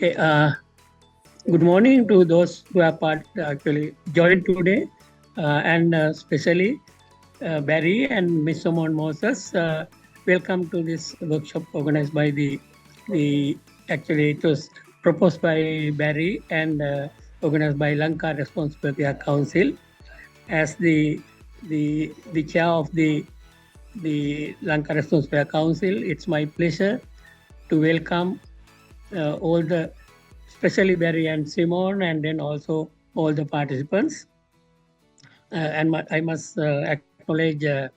Okay. Good morning to those who have actually joined today, and especially Barry and Miss Simonne Moses. Welcome to this workshop organized by the actually it was proposed by Barry and organized by Lanka Responsible Care Council. As the chair of the Lanka Responsible Care Council, it's my pleasure to welcome all the, especially Barry and Simonne, and then also all the participants. I must acknowledge the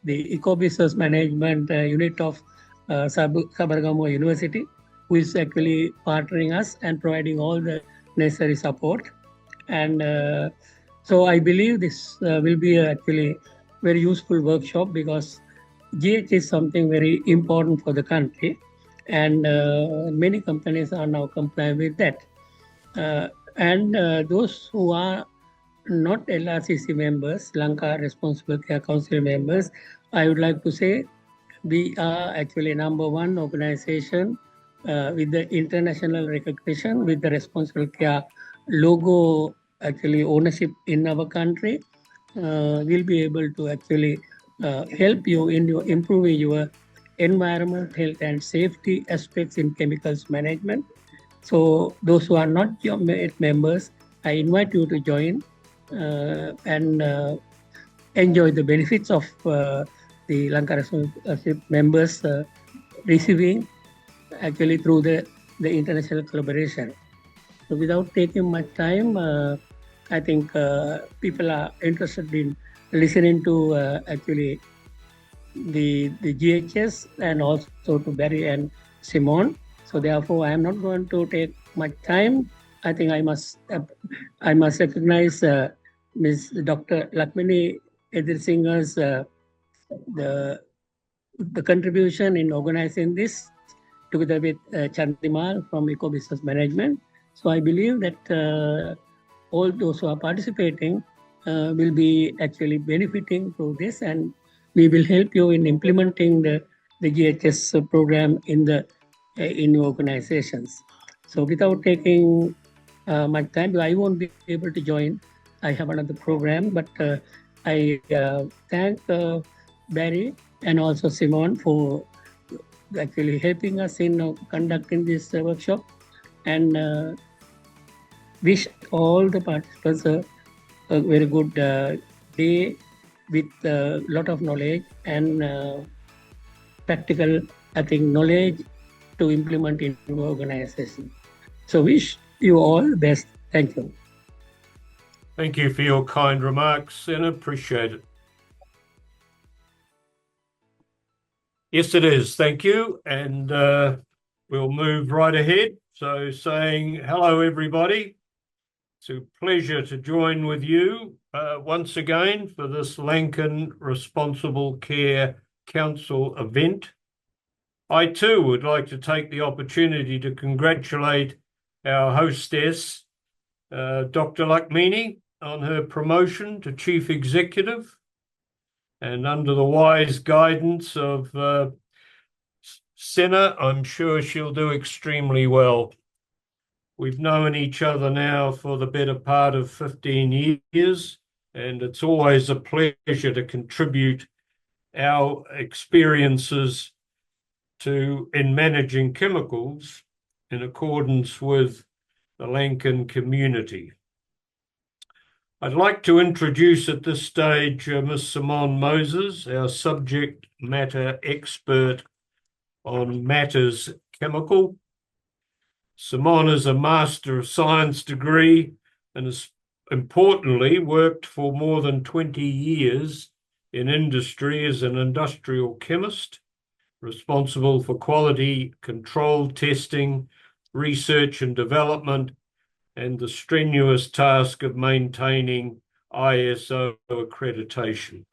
Eco-Business Management Unit of Sabaragamuwa University, who is actually partnering us and providing all the necessary support. And so I believe this will be actually very useful workshop, because GH is something very important for the country, and many companies are now complying with that. And those who are not LRCC members, Lanka Responsible Care Council members, I would like to say we are actually #1 organization with the international recognition, with the responsible care logo actually ownership in our country. Will be able to actually help you in your improving your environment, health and safety aspects in chemicals management. So those who are not your members, I invite you to join and enjoy the benefits of the Lanka Responsible members receiving actually through the international collaboration. So without taking much time, I think people are interested in listening to actually the GHS and also to Barry and Simonne. So therefore, I am not going to take much time. I think I must recognize Ms. Dr. Lakmini Edirsinga's the contribution in organizing this together with Chandimal from Eco Business Management. So I believe that all those who are participating will be actually benefiting from this, and we will help you in implementing the GHS program in your organizations. So without taking much time, I won't be able to join. I have another program, but I thank Barry and also Simonne for actually helping us in conducting this workshop, and wish all the participants a very good day with a lot of knowledge and practical, I think, knowledge to implement in your organization. So wish you all the best. Thank you. Thank you for your kind remarks, and appreciate it. Yes, it is. Thank you. And we'll move right ahead. So saying hello, everybody. It's a pleasure to join with you once again for this Lanka Responsible Care Council event. I too would like to take the opportunity to congratulate our hostess, Dr. Lakmini, on her promotion to Chief Executive, and under the wise guidance of Senna, I'm sure she'll do extremely well. We've known each other now for the better part of 15 years, and it's always a pleasure to contribute our experiences in managing chemicals in accordance with the Lankan community. I'd like to introduce at this stage Ms. Simonne Moses, our subject matter expert on matters chemical. Simonne is a Master of Science degree and has importantly worked for more than 20 years in industry as an industrial chemist, responsible for quality control testing, research and development, and the strenuous task of maintaining ISO accreditation.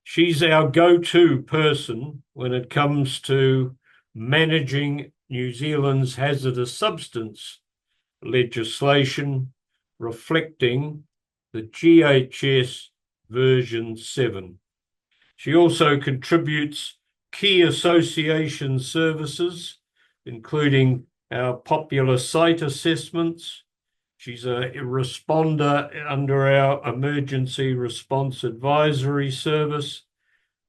She's our go-to person when it comes to managing New Zealand's hazardous substance legislation, reflecting the GHS version 7. She also contributes key association services, including our popular site assessments. She's a responder under our Emergency Response Advisory Service.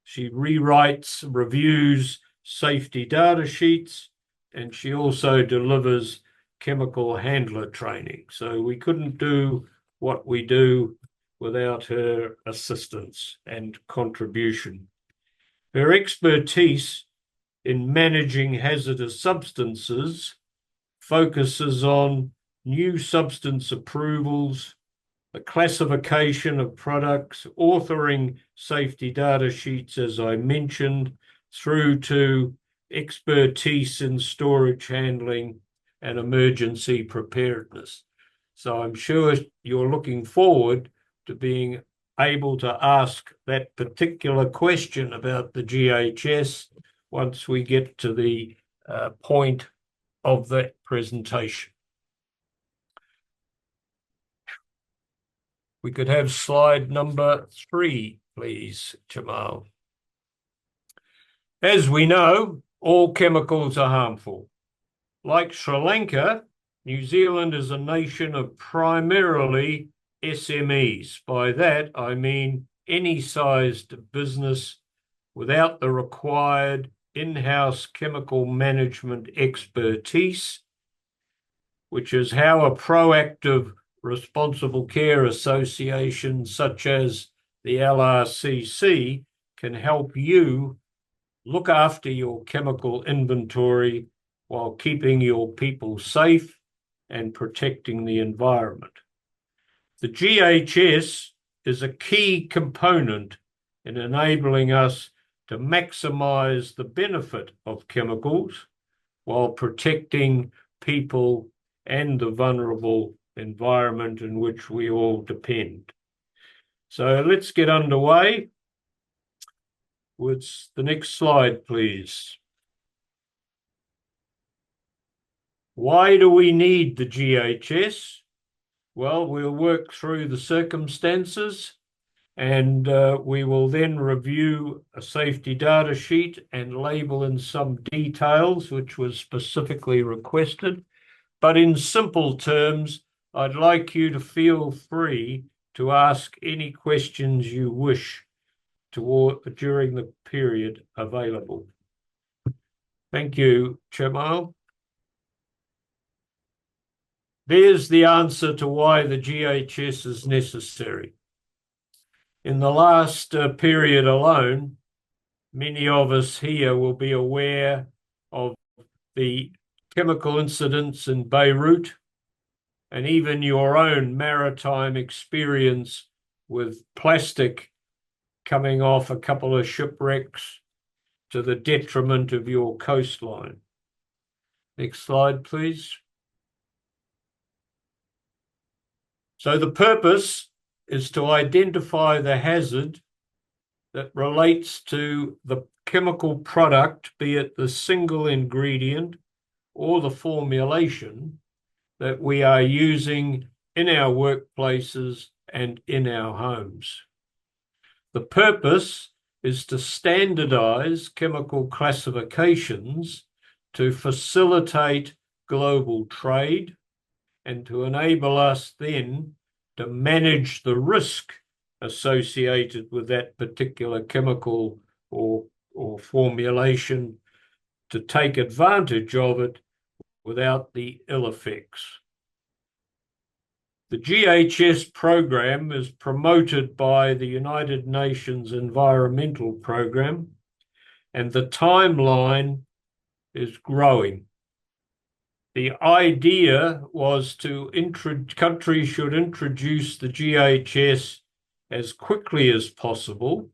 She rewrites, reviews safety data sheets, and she also delivers chemical handler training. So we couldn't do what we do without her assistance and contribution. Her expertise in managing hazardous substances focuses on new substance approvals, the classification of products, authoring safety data sheets, as I mentioned, through to expertise in storage handling and emergency preparedness. So I'm sure you're looking forward to being able to ask that particular question about the GHS once we get to the point of that presentation. We could have slide number 3, please, Jamal. As we know, all chemicals are harmful. Like Sri Lanka, New Zealand is a nation of primarily SMEs. By that, I mean any sized business without the required in-house chemical management expertise, which is how a proactive responsible care association such as the LRCC can help you look after your chemical inventory while keeping your people safe and protecting the environment. The GHS is a key component in enabling us to maximize the benefit of chemicals while protecting people and the vulnerable environment in which we all depend. So let's get underway with the next slide, please. Why do we need the GHS? Well, we'll work through the circumstances and we will then review a safety data sheet and label in some details, which was specifically requested. But in simple terms, I'd like you to feel free to ask any questions you wish during the period available. Thank you, Jamal. There's the answer to why the GHS is necessary. In the last period alone, many of us here will be aware of the chemical incidents in Beirut and even your own maritime experience with plastic coming off a couple of shipwrecks to the detriment of your coastline. Next slide, please. So the purpose is to identify the hazard that relates to the chemical product, be it the single ingredient or the formulation that we are using in our workplaces and in our homes. The purpose is to standardize chemical classifications to facilitate global trade and to enable us then to manage the risk associated with that particular chemical or formulation, to take advantage of it without the ill effects. The GHS program is promoted by the United Nations Environmental Program, and the timeline is growing. The idea was countries should introduce the GHS as quickly as possible,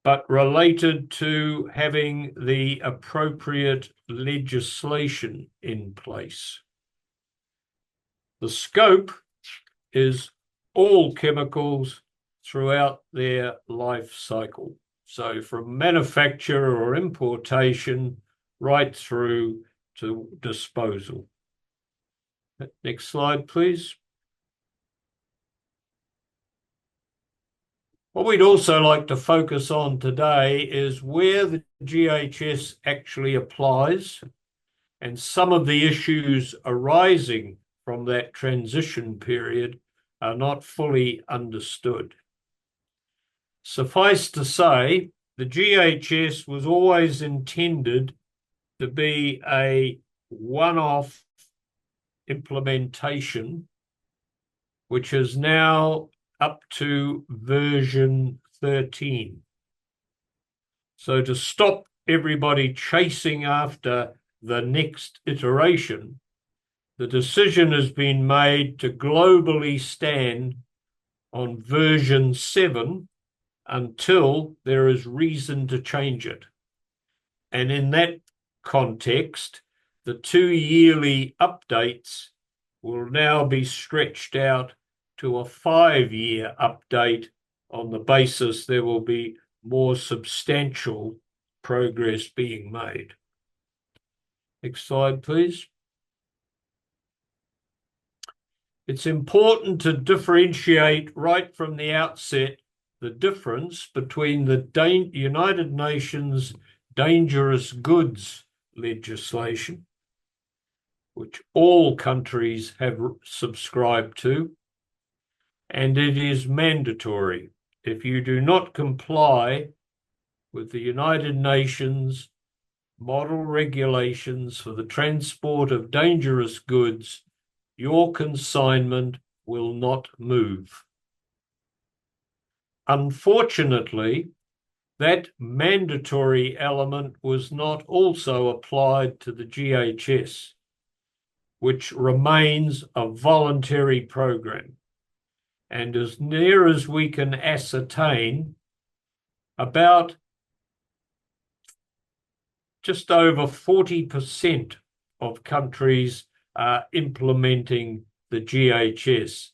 but related to having the appropriate legislation in place. The scope is all chemicals throughout their life cycle. So from manufacture or importation right through to disposal. Next slide, please. What we'd also like to focus on today is where the GHS actually applies and some of the issues arising from that transition period are not fully understood. Suffice to say, the GHS was always intended to be a one-off implementation, which is now up to version 13. So to stop everybody chasing after the next iteration, the decision has been made to globally stand on version 7 until there is reason to change it. And in that context, the 2 yearly updates will now be stretched out to a 5-year update on the basis there will be more substantial progress being made. Next slide, please. It's important to differentiate right from the outset the difference between the United Nations dangerous goods legislation, which all countries have subscribed to, and it is mandatory. If you do not comply with the United Nations model regulations for the transport of dangerous goods, your consignment will not move. Unfortunately, that mandatory element was not also applied to the GHS, which remains a voluntary program. And as near as we can ascertain, about just over 40% of countries are implementing the GHS.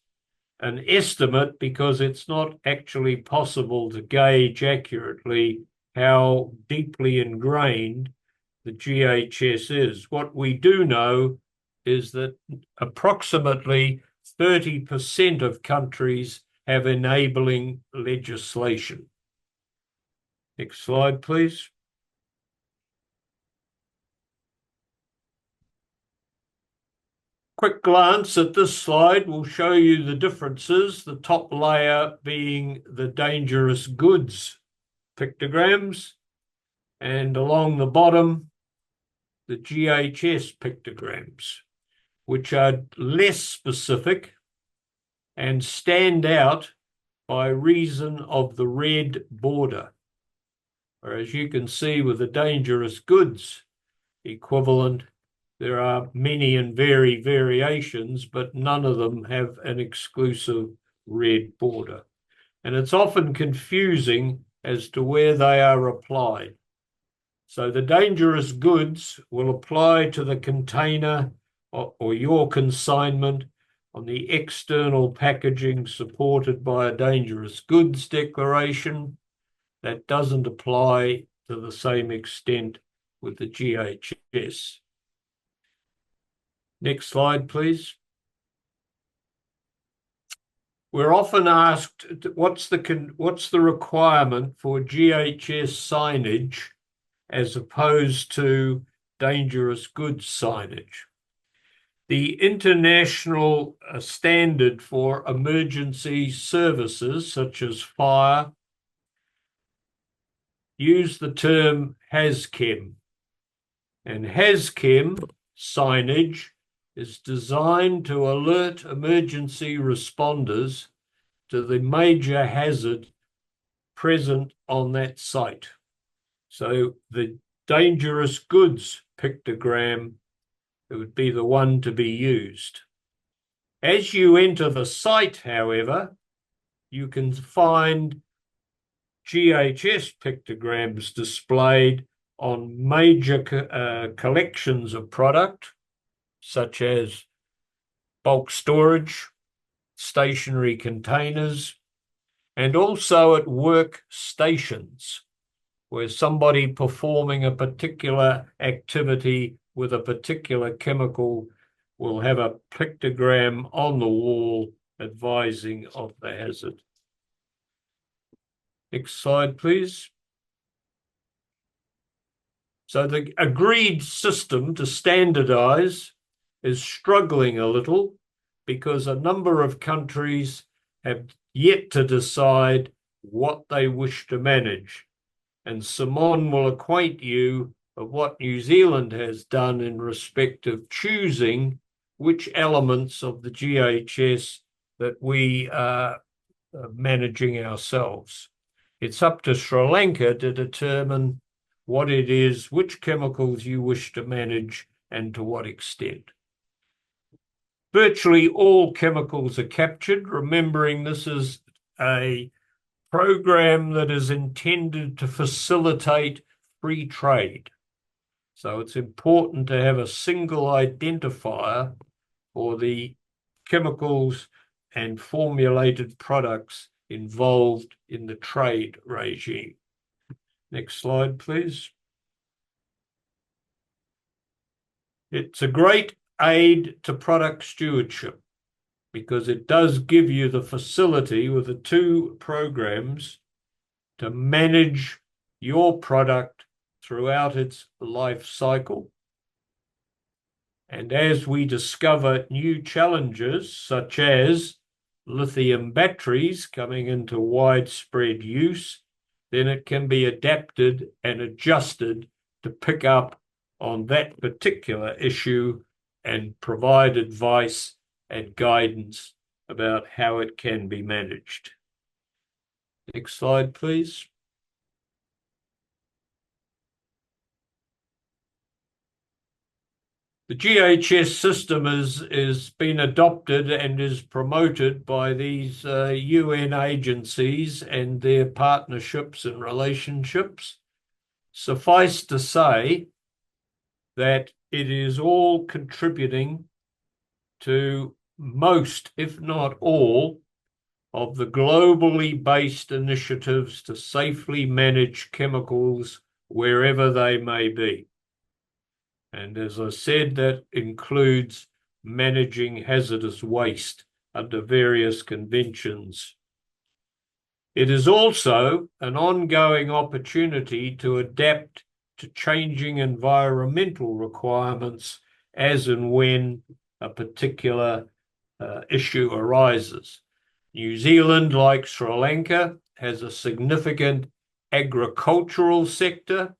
An estimate, because it's not actually possible to gauge accurately how deeply ingrained the GHS is. What we do know is that approximately 30% of countries have enabling legislation. Next slide, please. Quick glance at this slide will show you the differences, the top layer being the dangerous goods pictograms, and along the bottom, the GHS pictograms, which are less specific and stand out by reason of the red border. Whereas you can see with the dangerous goods equivalent, there are many and varied variations, but none of them have an exclusive red border. And it's often confusing as to where they are applied. So the dangerous goods will apply to the container or your consignment on the external packaging supported by a dangerous goods declaration. That doesn't apply to the same extent with the GHS. Next slide, please. We're often asked, what's the requirement for GHS signage as opposed to dangerous goods signage? The international standard for emergency services, such as fire, use the term HAZChem. And HAZChem signage is designed to alert emergency responders to the major hazard present on that site. So the dangerous goods pictogram, it would be the one to be used. As you enter the site, however, you can find GHS pictograms displayed on major collections of product, such as bulk storage, stationary containers, and also at work stations, where somebody performing a particular activity with a particular chemical will have a pictogram on the wall advising of the hazard. Next slide, please. So the agreed system to standardize is struggling a little because a number of countries have yet to decide what they wish to manage. And Simonne will acquaint you of what New Zealand has done in respect of choosing which elements of the GHS that we are managing ourselves. It's up to Sri Lanka to determine what it is, which chemicals you wish to manage, and to what extent. Virtually all chemicals are captured, remembering this is a program that is intended to facilitate free trade. So it's important to have a single identifier for the chemicals and formulated products involved in the trade regime. Next slide, please. It's a great aid to product stewardship because it does give you the facility with the two programs to manage your product throughout its life cycle. And as we discover new challenges, such as lithium batteries coming into widespread use, then it can be adapted and adjusted to pick up on that particular issue and provide advice and guidance about how it can be managed. Next slide, please. The GHS system is been adopted and is promoted by these UN agencies and their partnerships and relationships. Suffice to say that it is all contributing to most, if not all, of the globally based initiatives to safely manage chemicals wherever they may be. And as I said, that includes managing hazardous waste under various conventions. It is also an ongoing opportunity to adapt to changing environmental requirements as and when a particular issue arises. New Zealand, like Sri Lanka, has a significant agricultural sector,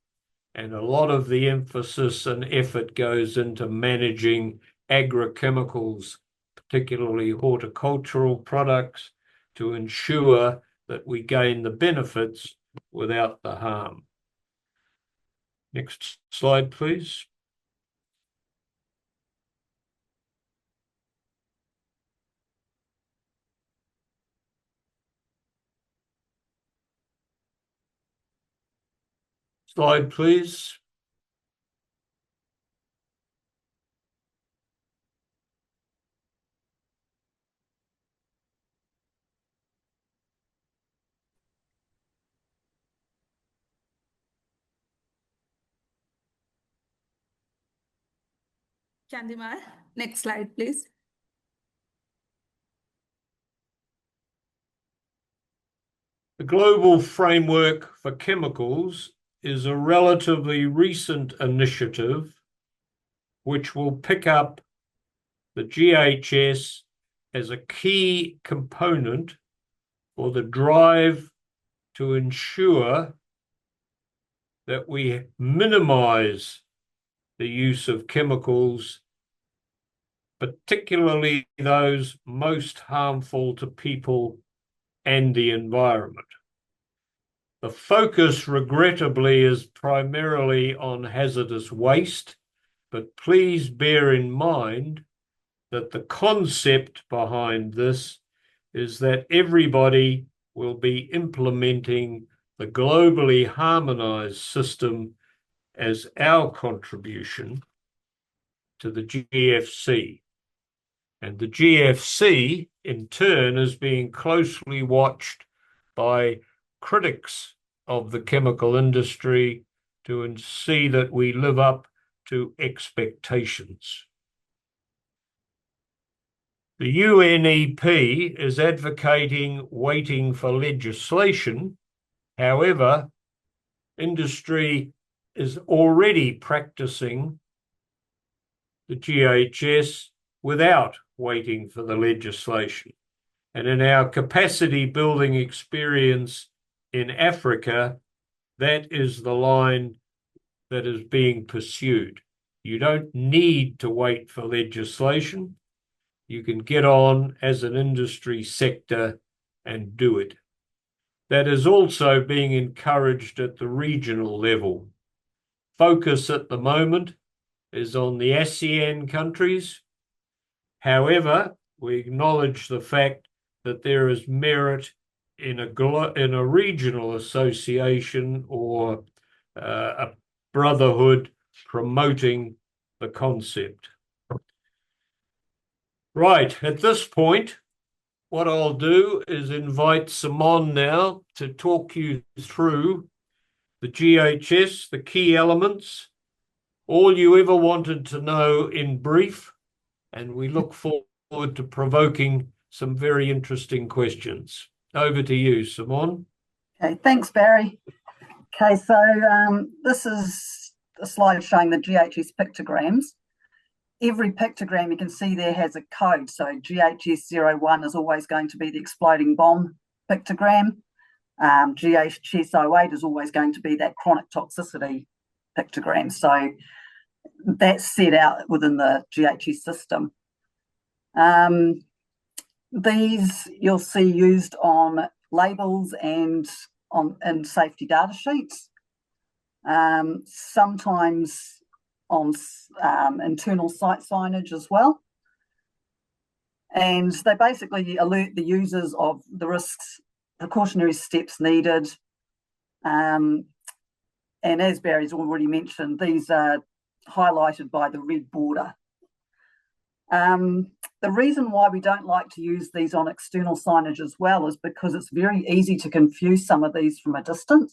and a lot of the emphasis and effort goes into managing agrochemicals, particularly horticultural products, to ensure that we gain the benefits without the harm. Next slide, please. Slide, please. Chandimar, next slide, please. The global framework for chemicals is a relatively recent initiative which will pick up the GHS as a key component for the drive to ensure that we minimize the use of chemicals, particularly those most harmful to people and the environment. The focus, regrettably, is primarily on hazardous waste, but please bear in mind that the concept behind this is that everybody will be implementing the globally harmonized system as our contribution to the GFC. And the GFC, in turn, is being closely watched by critics of the chemical industry to see that we live up to expectations. The UNEP is advocating waiting for legislation. However, industry is already practicing the GHS without waiting for the legislation. And in our capacity building experience in Africa, that is the line that is being pursued. You don't need to wait for legislation. You can get on as an industry sector and do it. That is also being encouraged at the regional level. Focus at the moment is on the ASEAN countries. However, we acknowledge the fact that there is merit in a regional association or a brotherhood promoting the concept. Right, at this point, what I'll do is invite Simonne now to talk you through the GHS, the key elements, all you ever wanted to know in brief, and we look forward to provoking some very interesting questions. Over to you, Simonne. Okay, thanks, Barry. Okay, so this is a slide showing the GHS pictograms. Every pictogram you can see there has a code. So GHS 01 is always going to be the exploding bomb pictogram. GHS 08 is always going to be that chronic toxicity pictogram. So that's set out within the GHS system. These you'll see used on labels and in safety data sheets, sometimes on internal site signage as well. And they basically alert the users of the risks, precautionary steps needed. And as Barry's already mentioned, these are highlighted by the red border. The reason why we don't like to use these on external signage as well is because it's very easy to confuse some of these from a distance.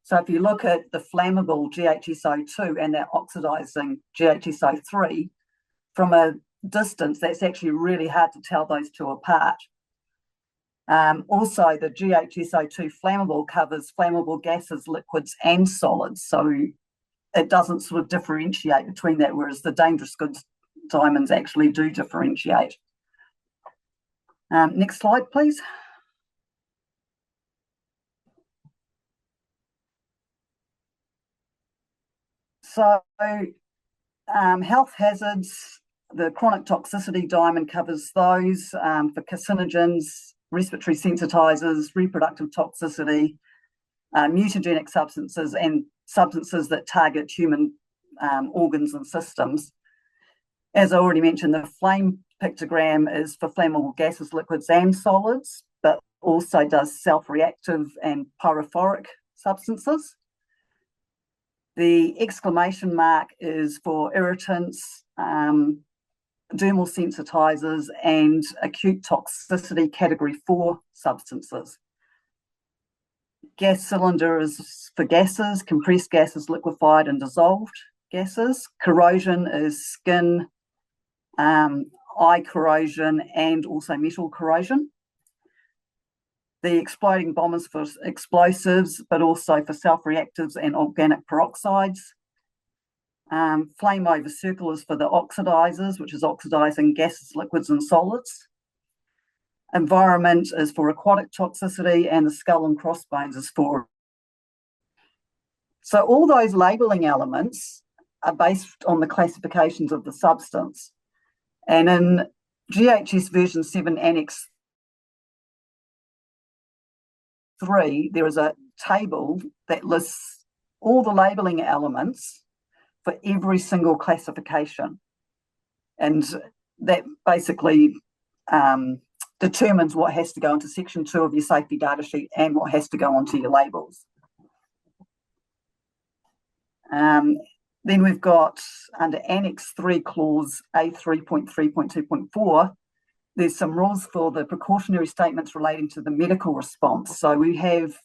So if you look at the flammable GHS02 and that oxidizing GHS03, from a distance, that's actually really hard to tell those two apart. Also, the GHS02 flammable covers flammable gases, liquids, and solids. So it doesn't sort of differentiate between that, whereas the dangerous goods diamonds actually do differentiate. Next slide, please. So health hazards, the chronic toxicity diamond covers those for carcinogens, respiratory sensitizers, reproductive toxicity, mutagenic substances, and substances that target human organs and systems. As I already mentioned, the flame pictogram is for flammable gases, liquids, and solids, but also does self-reactive and pyrophoric substances. The exclamation mark is for irritants, dermal sensitizers, and acute toxicity category 4 substances. Gas cylinder is for gases, compressed gases, liquefied and dissolved gases. Corrosion is skin, eye corrosion, and also metal corrosion. The exploding bomb is for explosives, but also for self-reactives and organic peroxides. Flame over circle is for the oxidizers, which is oxidizing gases, liquids, and solids. Environment is for aquatic toxicity, and the skull and crossbones is for. So all those labeling elements are based on the classifications of the substance. And in GHS version 7 Annex 3, there is a table that lists all the labeling elements for every single classification. And that basically determines what has to go into section 2 of your safety data sheet and what has to go onto your labels. Then we've got under Annex 3 Clause A3.3.2.4, there's some rules for the precautionary statements relating to the medical response. So we have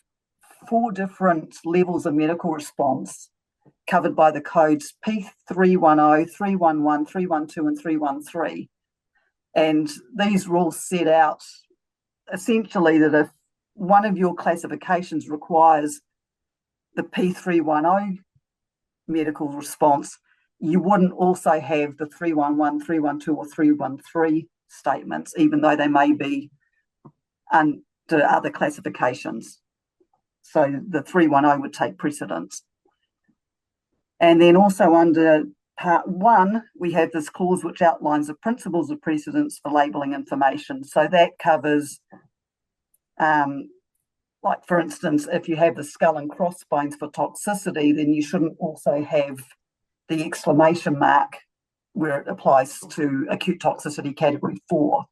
4 different levels of medical response covered by the codes P310, 311, 312, and 313. And these rules set out essentially that if one of your classifications requires the P310 medical response, you wouldn't also have the 311, 312 or 313 statements, even though they may be under other classifications. So the 310 would take precedence. And then also under Part 1, we have this clause which outlines the principles of precedence for labelling information. So that covers, like for instance, if you have the skull and crossbones for toxicity, then you shouldn't also have the exclamation mark where it applies to acute toxicity category 4.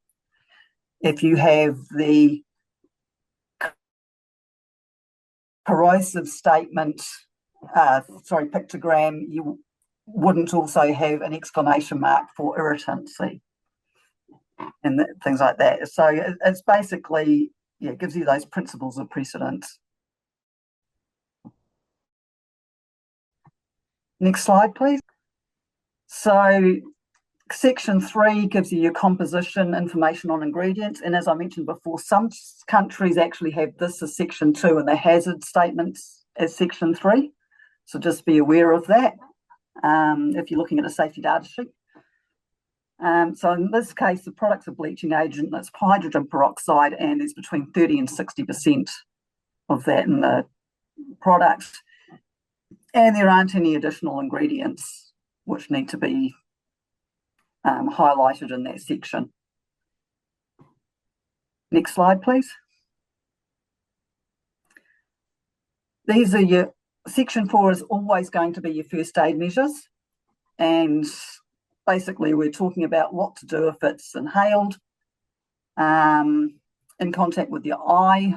If you have the corrosive statement, pictogram, you wouldn't also have an exclamation mark for irritancy and things like that. So it's basically, it gives you those principles of precedence. Next slide, please. So Section 3 gives you your composition information on ingredients. And as I mentioned before, some countries actually have this as Section 2 and the hazard statements as Section 3. So just be aware of that if you're looking at a safety data sheet. So in this case, the product's a bleaching agent, that's hydrogen peroxide, and there's between 30 and 60% of that in the product. And there aren't any additional ingredients which need to be highlighted in that section. Next slide, please. These are your, Section 4 is always going to be your first aid measures. And basically we're talking about what to do if it's inhaled, in contact with your eye,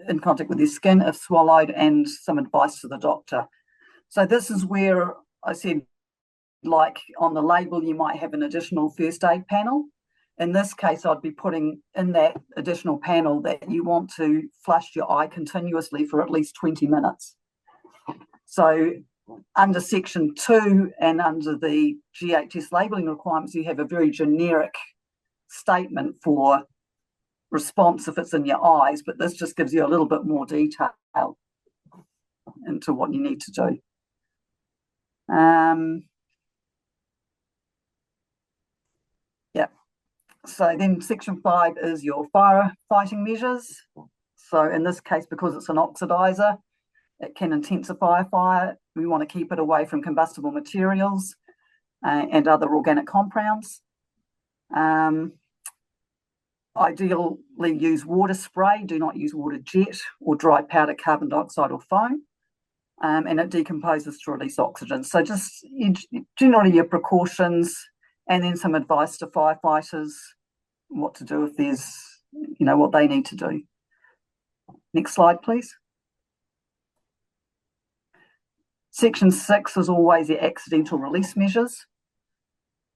in contact with your skin if swallowed, and some advice to the doctor. So this is where I said, like on the label, you might have an additional first aid panel. In this case, I'd be putting in that additional panel that you want to flush your eye continuously for at least 20 minutes. So under Section 2 and under the GHS labelling requirements, you have a very generic statement for response if it's in your eyes, but this just gives you a little bit more detail into what you need to do. So then Section 5 is your firefighting measures. So in this case, because it's an oxidizer, it can intensify a fire. We want to keep it away from combustible materials and other organic compounds. Ideally use water spray, do not use water jet or dry powder carbon dioxide or foam. And it decomposes to release oxygen. So just generally your precautions, and then some advice to firefighters, what to do if there's, what they need to do. Next slide, please. Section 6 is always your accidental release measures.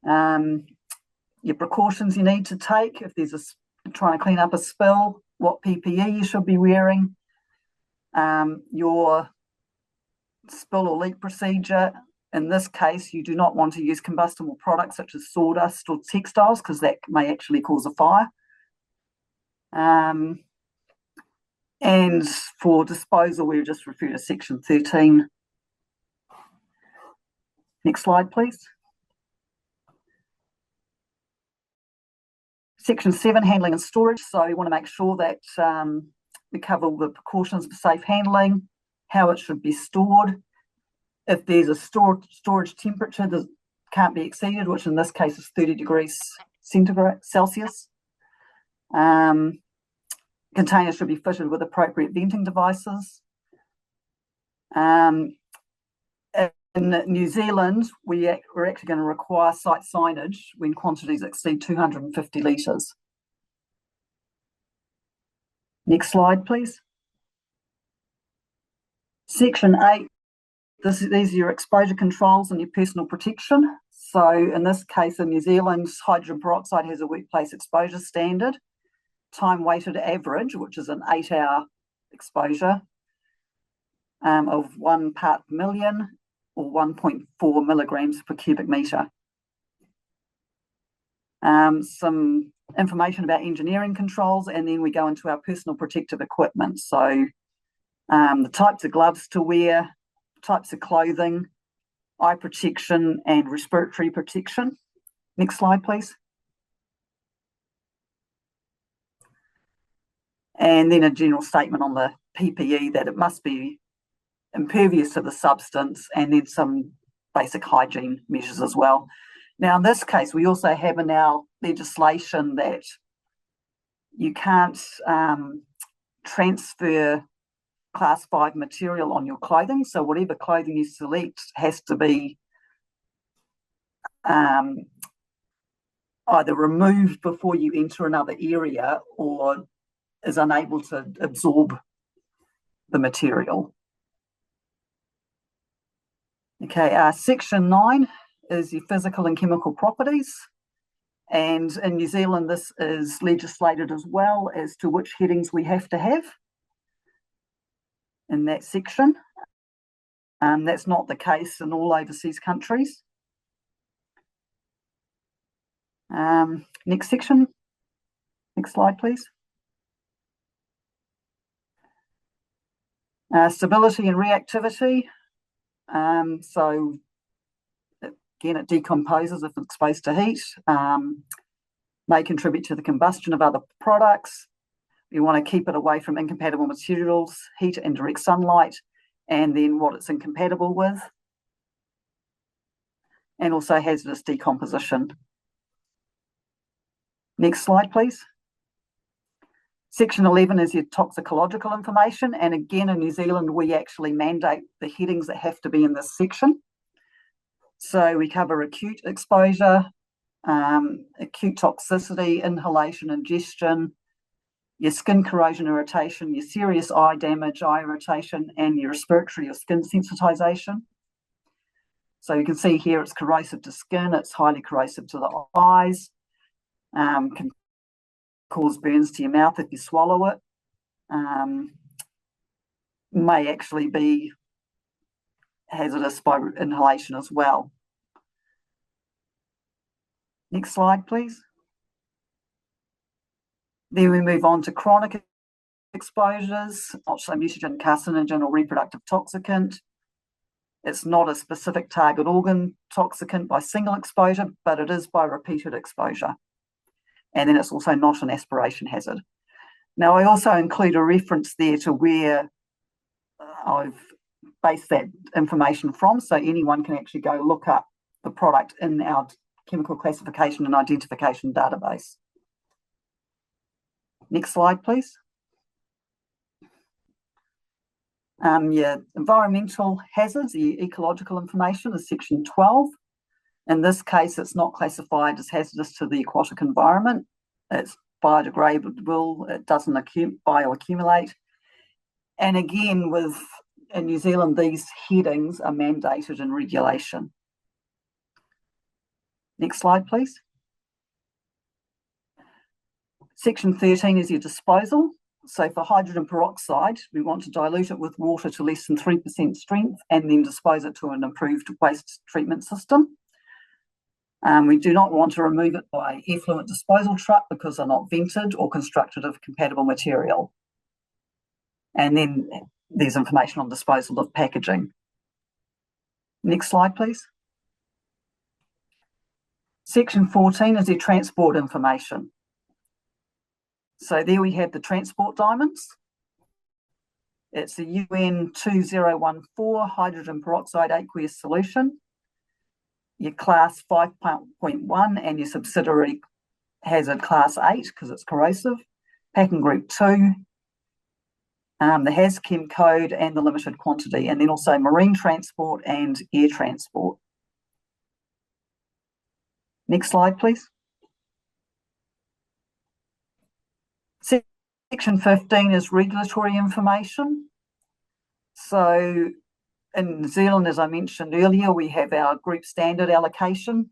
Your precautions you need to take if there's trying to clean up a spill, what PPE you should be wearing, your spill or leak procedure. In this case, you do not want to use combustible products such as sawdust or textiles because that may actually cause a fire. And for disposal, we just refer to Section 13. Next slide, please. Section 7, handling and storage. So we want to make sure that we cover all the precautions for safe handling, how it should be stored. If there's a storage temperature that can't be exceeded, which in this case is 30 degrees Celsius. Containers should be fitted with appropriate venting devices. In New Zealand, we're actually going to require site signage when quantities exceed 250 litres. Next slide, please. Section 8. These are your exposure controls and your personal protection. So in this case, in New Zealand, hydrogen peroxide has a workplace exposure standard, time-weighted average, which is an 8-hour exposure of 1 part per million or 1.4 milligrams per cubic metre. Some information about engineering controls, and then we go into our personal protective equipment. So the types of gloves to wear, types of clothing, eye protection and respiratory protection. Next slide, please. And then a general statement on the PPE that it must be impervious to the substance, and then some basic hygiene measures as well. Now, in this case, we also have in our legislation that you can't transfer Class 5 material on your clothing. So whatever clothing you select has to be either removed before you enter another area or is unable to absorb the material. Okay, Section 9 is your physical and chemical properties. And in New Zealand, this is legislated as well as to which headings we have to have in that section. That's not the case in all overseas countries. Next section. Next slide, please. Stability and reactivity. So again, it decomposes if it's exposed to heat, may contribute to the combustion of other products. You want to keep it away from incompatible materials, heat and direct sunlight, and then what it's incompatible with. And also hazardous decomposition. Next slide, please. Section 11 is your toxicological information. And again, in New Zealand, we actually mandate the headings that have to be in this section. So we cover acute exposure, acute toxicity, inhalation, ingestion, your skin corrosion irritation, your serious eye damage, eye irritation, and your respiratory or skin sensitization. So you can see here it's corrosive to skin, it's highly corrosive to the eyes, can cause burns to your mouth if you swallow it, may actually be hazardous by inhalation as well. Next slide, please. Then we move on to chronic exposures, not so mutagen, carcinogen, or reproductive toxicant. It's not a specific target organ toxicant by single exposure, but it is by repeated exposure. And then it's also not an aspiration hazard. Now, I also include a reference there to where I've based that information from, so anyone can actually go look up the product in our chemical classification and identification database. Next slide, please. Your environmental hazards, the ecological information is section 12. In this case, it's not classified as hazardous to the aquatic environment. It's biodegradable, it doesn't bioaccumulate. And again, in New Zealand, these headings are mandated in regulation. Next slide, please. Section 13 is your disposal. So for hydrogen peroxide, we want to dilute it with water to less than 3% strength and then dispose it to an improved waste treatment system. We do not want to remove it by effluent disposal truck because they're not vented or constructed of compatible material. And then there's information on disposal of packaging. Next slide, please. Section 14 is your transport information. So there we have the transport diamonds. It's a UN 2014 hydrogen peroxide aqueous solution. Your class 5.1 and your subsidiary hazard class 8 because it's corrosive. Packing group 2. The HAZChem code and the limited quantity, and then also marine transport and air transport. Next slide, please. Section 15 is regulatory information. So in New Zealand, as I mentioned earlier, we have our group standard allocation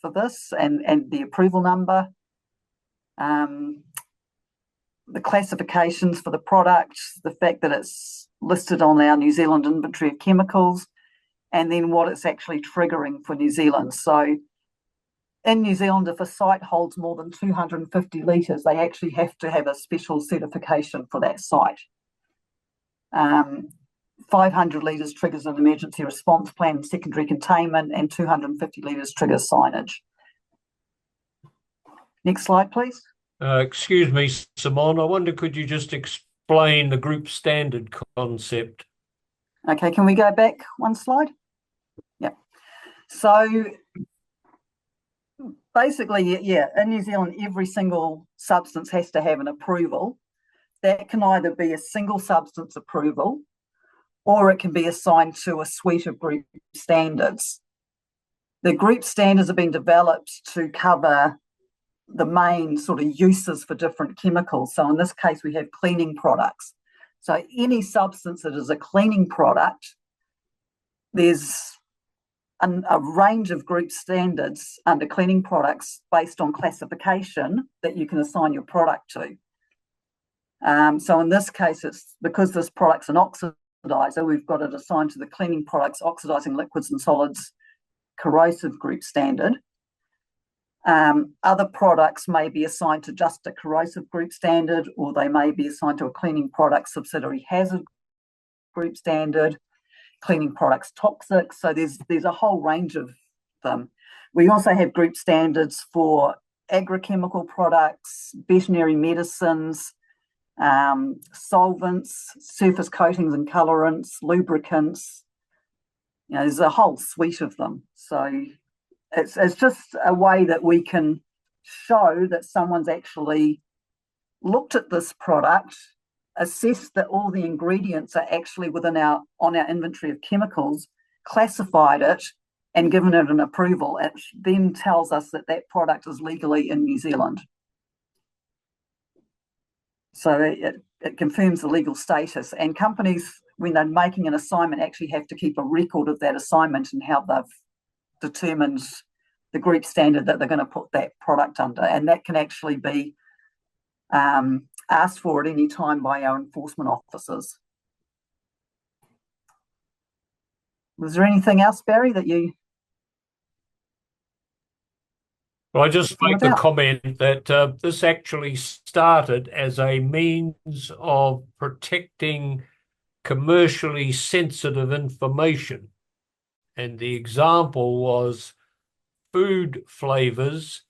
for this and the approval number. The classifications for the product, the fact that it's listed on our New Zealand inventory of chemicals, and then what it's actually triggering for New Zealand. So in New Zealand, if a site holds more than 250 litres, they actually have to have a special certification for that site. 500 litres triggers an emergency response plan and secondary containment, and 250 litres triggers signage. Next slide, please. Excuse me, Simonne, I wonder, could you just explain the group standard concept? Okay, can we go back one slide? Yeah. So basically, yeah, in New Zealand, every single substance has to have an approval. That can either be a single substance approval, or it can be assigned to a suite of group standards. The group standards have been developed to cover the main sort of uses for different chemicals. So in this case, we have cleaning products. So any substance that is a cleaning product, there's a range of group standards under cleaning products based on classification that you can assign your product to. So in this case, it's because this product's an oxidizer, we've got it assigned to the cleaning products, oxidizing liquids and solids, corrosive group standard. Other products may be assigned to just a corrosive group standard, or they may be assigned to a cleaning product subsidiary hazard group standard, cleaning products toxic. So there's a whole range of them. We also have group standards for agrochemical products, veterinary medicines, solvents, surface coatings and colorants, lubricants. You know, there's a whole suite of them. So it's just a way that we can show that someone's actually looked at this product, assessed that all the ingredients are actually on our inventory of chemicals, classified it, and given it an approval. It then tells us that that product is legally in New Zealand. So it confirms the legal status, and companies, when they're making an assignment, actually have to keep a record of that assignment and how they've determined the group standard that they're going to put that product under, and that can actually be asked for at any time by our enforcement officers. Was there anything else, Barry, that you... Well, I just make the comment that this actually started as a means of protecting commercially sensitive information. And the example was food flavors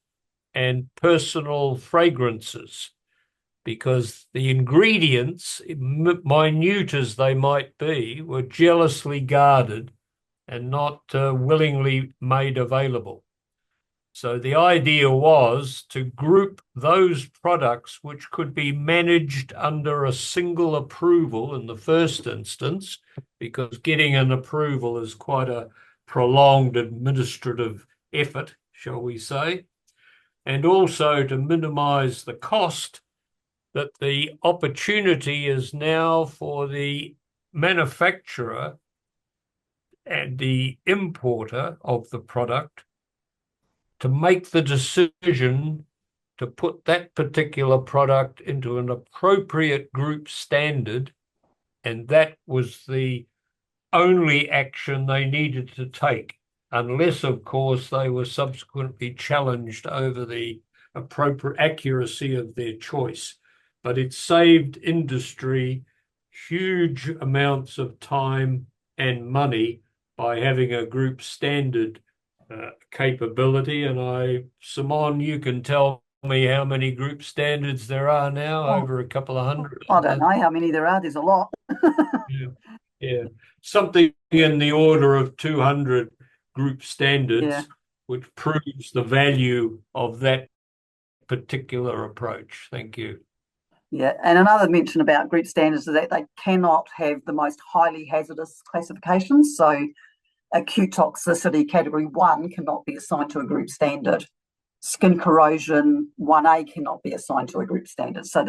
and personal fragrances, because the ingredients, minute as they might be, were jealously guarded and not willingly made available. So the idea was to group those products which could be managed under a single approval in the first instance, because getting an approval is quite a prolonged administrative effort, shall we say, and also to minimize the cost, that the opportunity is now for the manufacturer and the importer of the product to make the decision to put that particular product into an appropriate group standard, and that was the only action they needed to take, unless, of course, they were subsequently challenged over the appropriate accuracy of their choice. But it saved industry huge amounts of time and money by having a group standard capability. And Simonne, you can tell me how many group standards there are now, over a couple of hundred. I don't know how many there are. There's a lot. Yeah. Something in the order of 200 group standards, which proves the value of that particular approach. Thank you. Yeah, and another mention about group standards is that they cannot have the most highly hazardous classifications. So acute toxicity category 1 cannot be assigned to a group standard. Skin corrosion 1A cannot be assigned to a group standard. So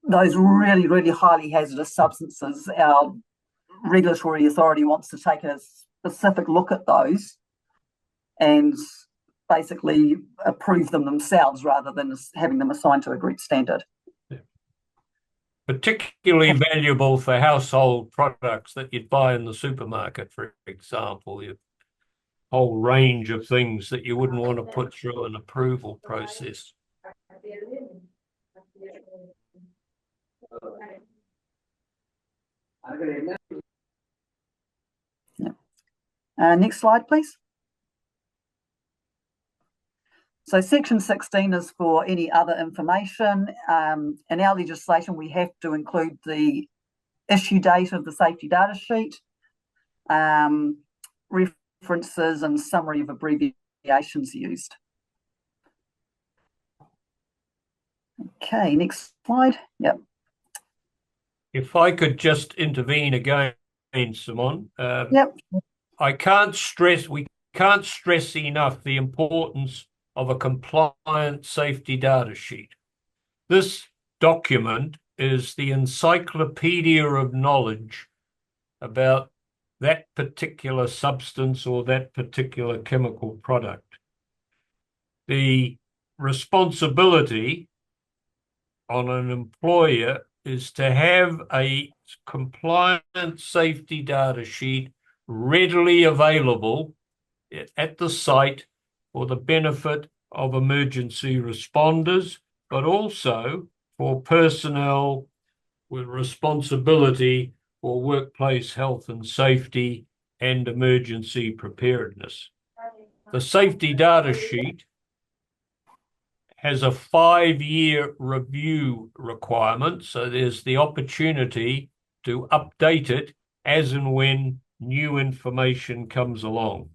those really, really highly hazardous substances, our regulatory authority wants to take a specific look at those and basically approve them themselves rather than having them assigned to a group standard. Particularly valuable for household products that you'd buy in the supermarket, for example. You whole range of things that you wouldn't want to put through an approval process. Next slide, please. So section 16 is for any other information. In our legislation, we have to include the issue date of the safety data sheet, references and summary of abbreviations used. Okay, next slide. Yep. If I could just intervene again, Simonne. Yep. we can't stress enough the importance of a compliant safety data sheet. This document is the encyclopedia of knowledge about that particular substance or that particular chemical product. The responsibility on an employer is to have a compliant safety data sheet readily available at the site for the benefit of emergency responders, but also for personnel with responsibility for workplace health and safety and emergency preparedness. The safety data sheet has a 5-year review requirement, so there's the opportunity to update it as and when new information comes along.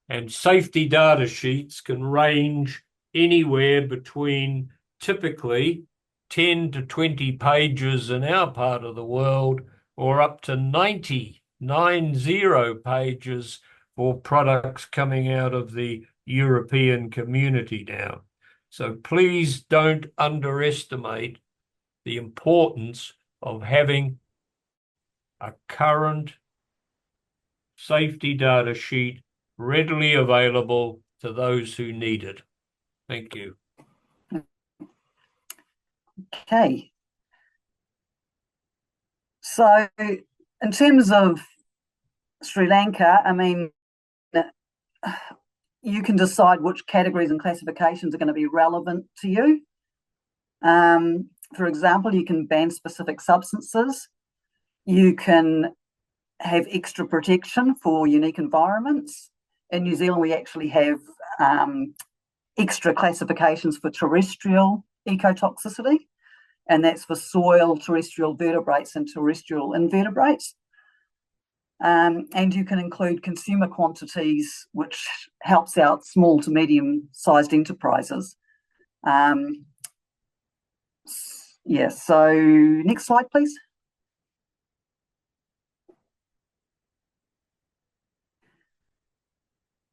And safety data sheets can range anywhere between typically 10 to 20 pages in our part of the world, or up to 90 pages for products coming out of the European community now. So please don't underestimate the importance of having a current safety data sheet readily available to those who need it. Thank you. Okay. So in terms of Sri Lanka, I mean, you can decide which categories and classifications are going to be relevant to you. For example, you can ban specific substances. You can have extra protection for unique environments. In New Zealand, we actually have extra classifications for terrestrial ecotoxicity, and that's for soil, terrestrial vertebrates, and terrestrial invertebrates. And you can include consumer quantities, which helps out small to medium-sized enterprises. Yeah, so next slide, please.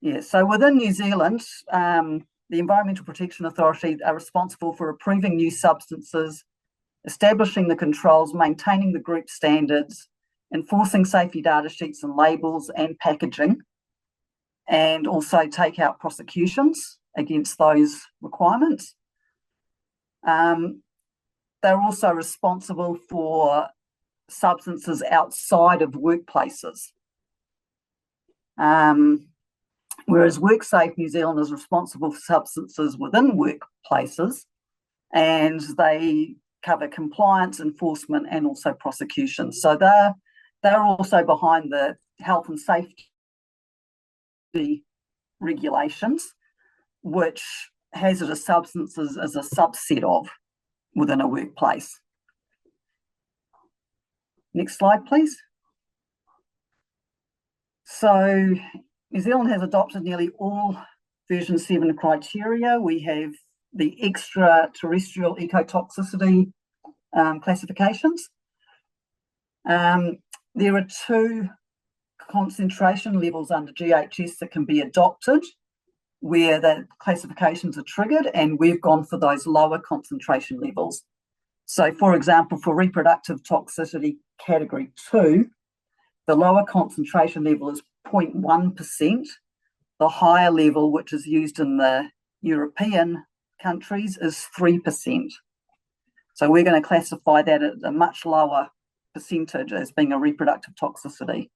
Yeah, so within New Zealand, the Environmental Protection Authority are responsible for approving new substances, establishing the controls, maintaining the group standards, enforcing safety data sheets and labels and packaging, and also take out prosecutions against those requirements. They're also responsible for substances outside of workplaces. Whereas WorkSafe New Zealand is responsible for substances within workplaces, and they cover compliance, enforcement, and also prosecution. So they're also behind the health and safety regulations, which hazardous substances is a subset of within a workplace. Next slide, please. So New Zealand has adopted nearly all version 7 criteria. We have the extraterrestrial ecotoxicity classifications. There are 2 concentration levels under GHS that can be adopted where the classifications are triggered, and we've gone for those lower concentration levels. So, for example, for reproductive toxicity category 2, the lower concentration level is 0.1%. The higher level, which is used in the European countries, is 3%. So we're going to classify that at a much lower percentage as being a reproductive toxicity.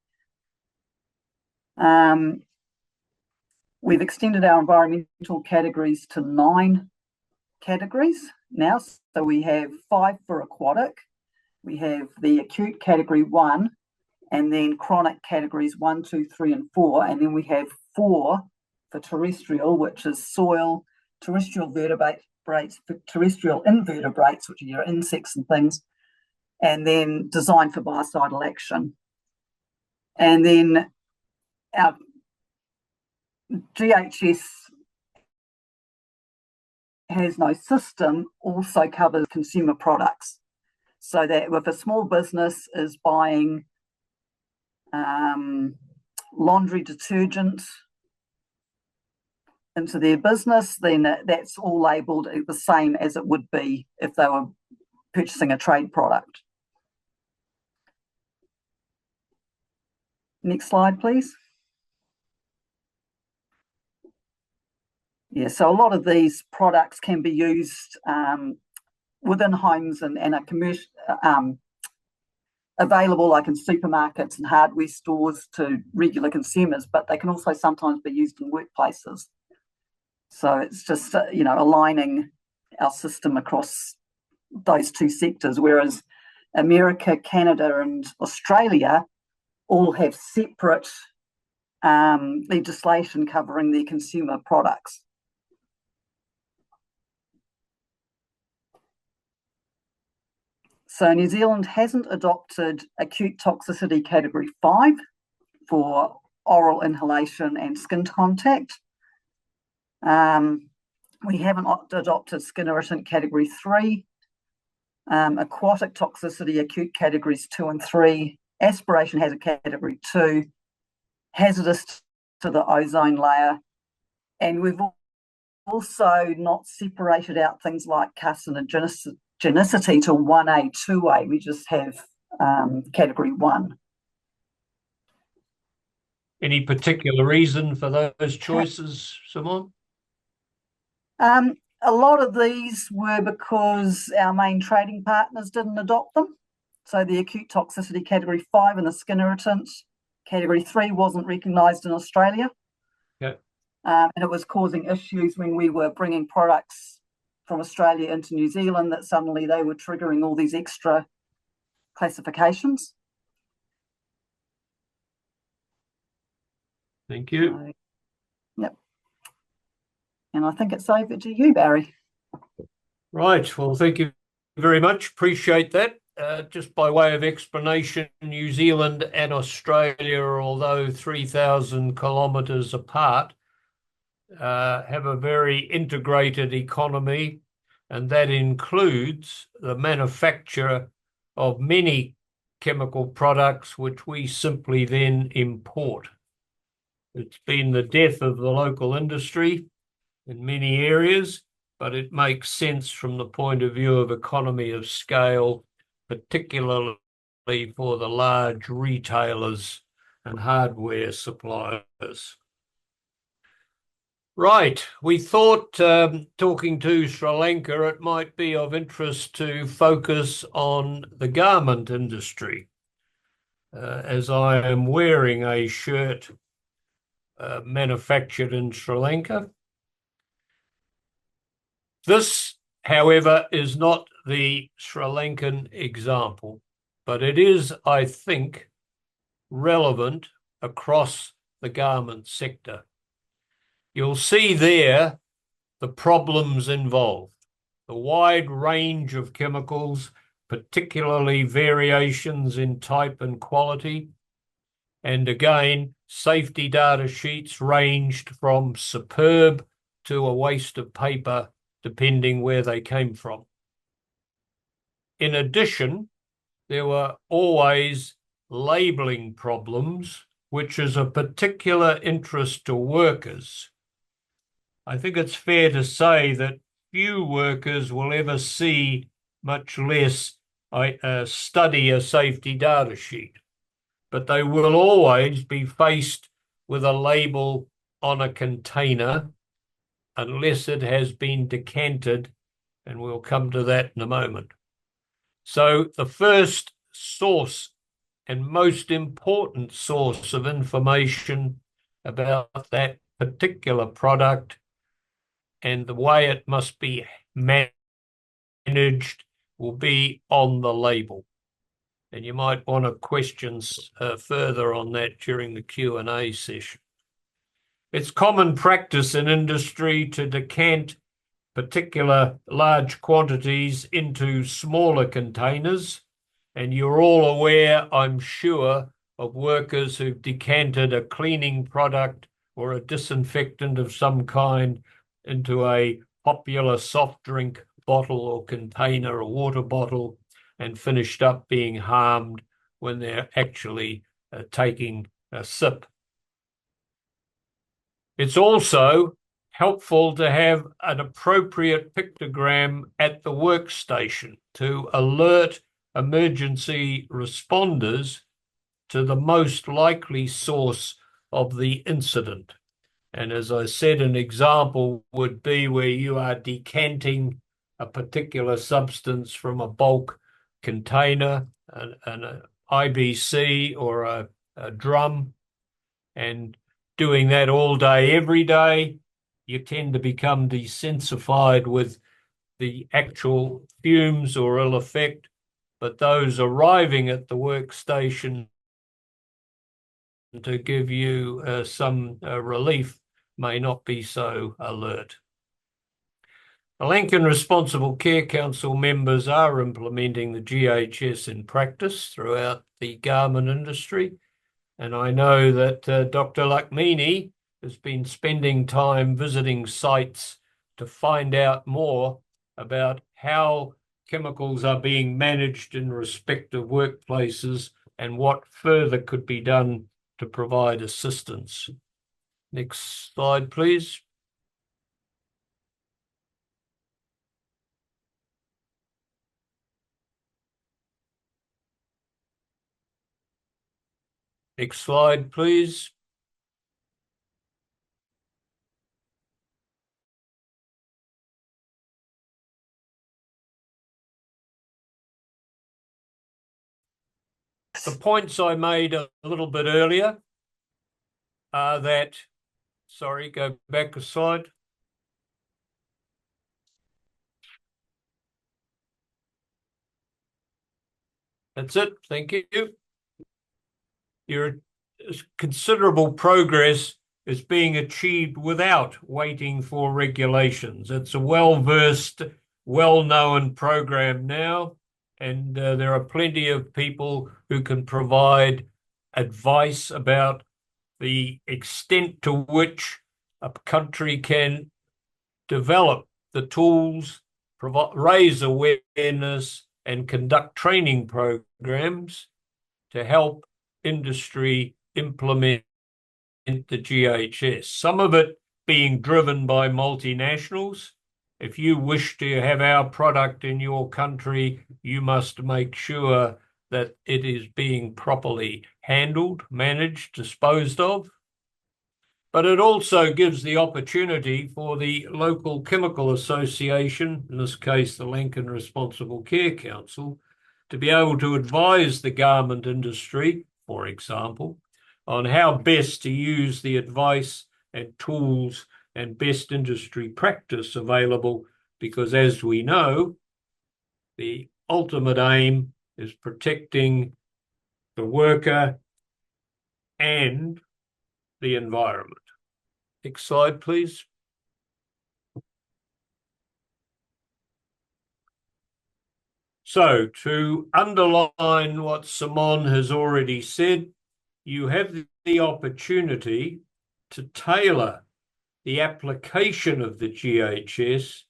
We've extended our environmental categories to 9 categories now. So we have 5 for aquatic, We have the acute category 1, and then chronic categories 1, 2, 3, and 4. And then we have 4 for terrestrial, which is soil, terrestrial vertebrates, terrestrial invertebrates, which are your insects and things, and then designed for biocidal action. And then our GHS has no system also covers consumer products. So that if a small business is buying laundry detergent into their business, then that's all labelled the same as it would be if they were purchasing a trade product. Next slide, please. Yeah, so a lot of these products can be used within homes and are commercial, available like in supermarkets and hardware stores to regular consumers, but they can also sometimes be used in workplaces. So it's just, aligning our system across those two sectors, whereas America, Canada, and Australia all have separate legislation covering their consumer products. So New Zealand hasn't adopted acute toxicity category 5 for oral inhalation and skin contact. We haven't adopted skin irritant category 3, aquatic toxicity acute categories 2 and 3, aspiration has a category 2, hazardous to the ozone layer, and we've also not separated out things like carcinogenicity to 1A, 2A. We just have category 1. Any particular reason for those choices, Simonne? A lot of these were because our main trading partners didn't adopt them. So the acute toxicity category 5 and the skin irritant category 3 wasn't recognised in Australia. Okay. And it was causing issues when we were bringing products from Australia into New Zealand, that suddenly they were triggering all these extra classifications. Thank you. Yep. And I think it's over to you, Barry. Right. Well, thank you very much. Appreciate that. Just by way of explanation, New Zealand and Australia, although 3,000 kilometres apart, have a very integrated economy, and that includes the manufacture of many chemical products which we simply then import. It's been the death of the local industry in many areas, but it makes sense from the point of view of economy of scale, particularly for the large retailers and hardware suppliers. Right, we thought, talking to Sri Lanka, it might be of interest to focus on the garment industry, as I am wearing a shirt manufactured in Sri Lanka. This, however, is not the Sri Lankan example, but it is, I think, relevant across the garment sector. You'll see there the problems involved, the wide range of chemicals, particularly variations in type and quality. And again, safety data sheets ranged from superb to a waste of paper, depending where they came from. In addition, there were always labelling problems, which is of particular interest to workers. I think it's fair to say that few workers will ever see, much less study a safety data sheet, but they will always be faced with a label on a container unless it has been decanted, and we'll come to that in a moment. So the first source and most important source of information about that particular product and the way it must be managed will be on the label. and you might want to question further on that during the Q&A session. It's common practice in industry to decant particular large quantities into smaller containers, and you're all aware, I'm sure, of workers who've decanted a cleaning product or a disinfectant of some kind into a popular soft drink bottle or container, a water bottle, and finished up being harmed when they're actually taking a sip. It's also helpful to have an appropriate pictogram at the workstation to alert emergency responders to the most likely source of the incident. And as I said, an example would be where you are decanting a particular substance from a bulk container, an IBC or a drum, and doing that all day, every day, you tend to become desensified with the actual fumes or ill effect, but those arriving at the workstation to give you some relief may not be so alert. The Lanka Responsible Care Council members are implementing the GHS in practice throughout the garment industry, and I know that Dr. Lakmini has been spending time visiting sites to find out more about how chemicals are being managed in respective workplaces and what further could be done to provide assistance. Next slide, please. Next slide, please. The points I made a little bit earlier are that, sorry, go back a slide. That's it. Thank you. Your considerable progress is being achieved without waiting for regulations. It's a well-versed, well-known program now, and there are plenty of people who can provide advice about the extent to which a country can develop the tools, raise awareness, and conduct training programs to help industry implement the GHS. Some of it being driven by multinationals. If you wish to have our product in your country, you must make sure that it is being properly handled, managed, disposed of. But it also gives the opportunity for the local chemical association, in this case the Lanka Responsible Care Council, to be able to advise the garment industry, for example, on how best to use the advice and tools and best industry practice available, because as we know, the ultimate aim is protecting the worker and the environment. Next slide, please. So to underline what Simonne has already said, you have the opportunity to tailor the application of the GHS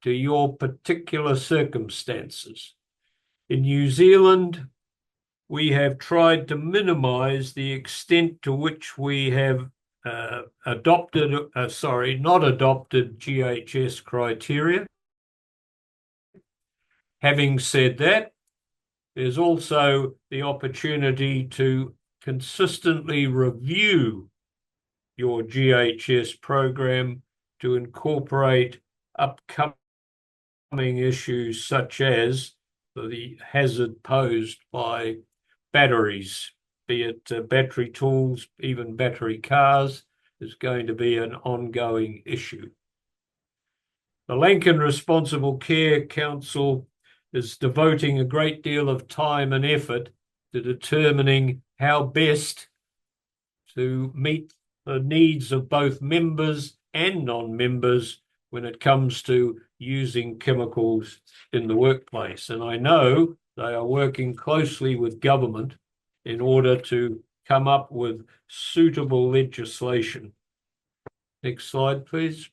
to your particular circumstances. In New Zealand, we have tried to minimise the extent to which we have not adopted GHS criteria. Having said that, there's also the opportunity to consistently review your GHS program to incorporate upcoming issues such as the hazard posed by batteries, be it battery tools, even battery cars, is going to be an ongoing issue. The Lanka Responsible Care Council is devoting a great deal of time and effort to determining how best to meet the needs of both members and non-members when it comes to using chemicals in the workplace. And I know they are working closely with government in order to come up with suitable legislation. Next slide, please.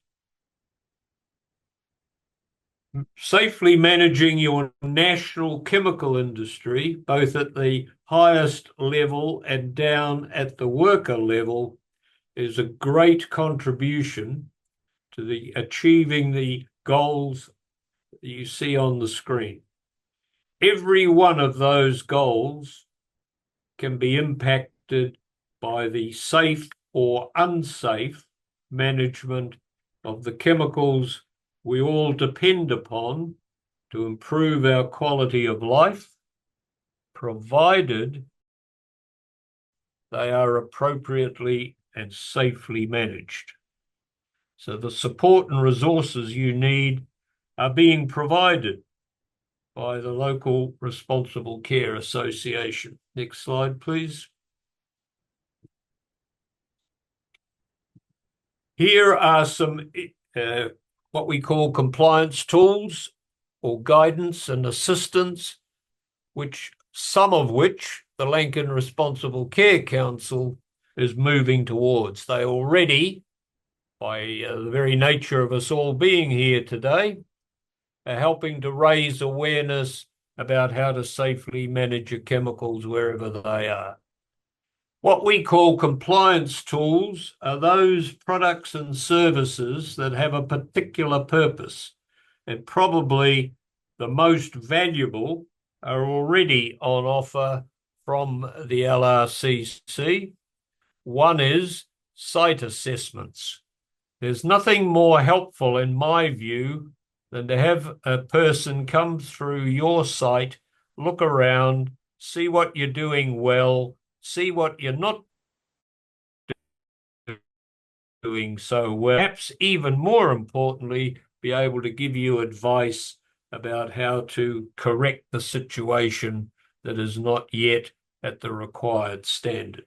Safely managing your national chemical industry, both at the highest level and down at the worker level, is a great contribution to achieving the goals that you see on the screen. Every one of those goals can be impacted by the safe or unsafe management of the chemicals we all depend upon to improve our quality of life, provided they are appropriately and safely managed. So the support and resources you need are being provided by the local Responsible Care Association. Next slide, please. Here are some what we call compliance tools or guidance and assistance, some of which the Lanka Responsible Care Council is moving towards. They already, by the very nature of us all being here today, are helping to raise awareness about how to safely manage your chemicals wherever they are. What we call compliance tools are those products and services that have a particular purpose, and probably the most valuable are already on offer from the LRCC. One is site assessments. There's nothing more helpful, in my view, than to have a person come through your site, look around, see what you're doing well, see what you're not doing so well, perhaps even more importantly, be able to give you advice about how to correct the situation that is not yet at the required standard.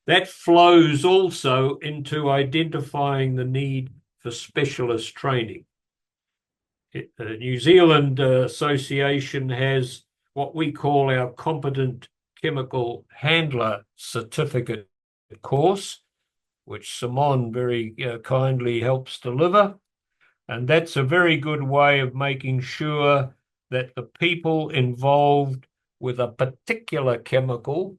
That flows also into identifying the need for specialist training. The New Zealand Association has what we call our Competent Chemical Handler Certificate course, which Simonne very kindly helps deliver. And that's a very good way of making sure that the people involved with a particular chemical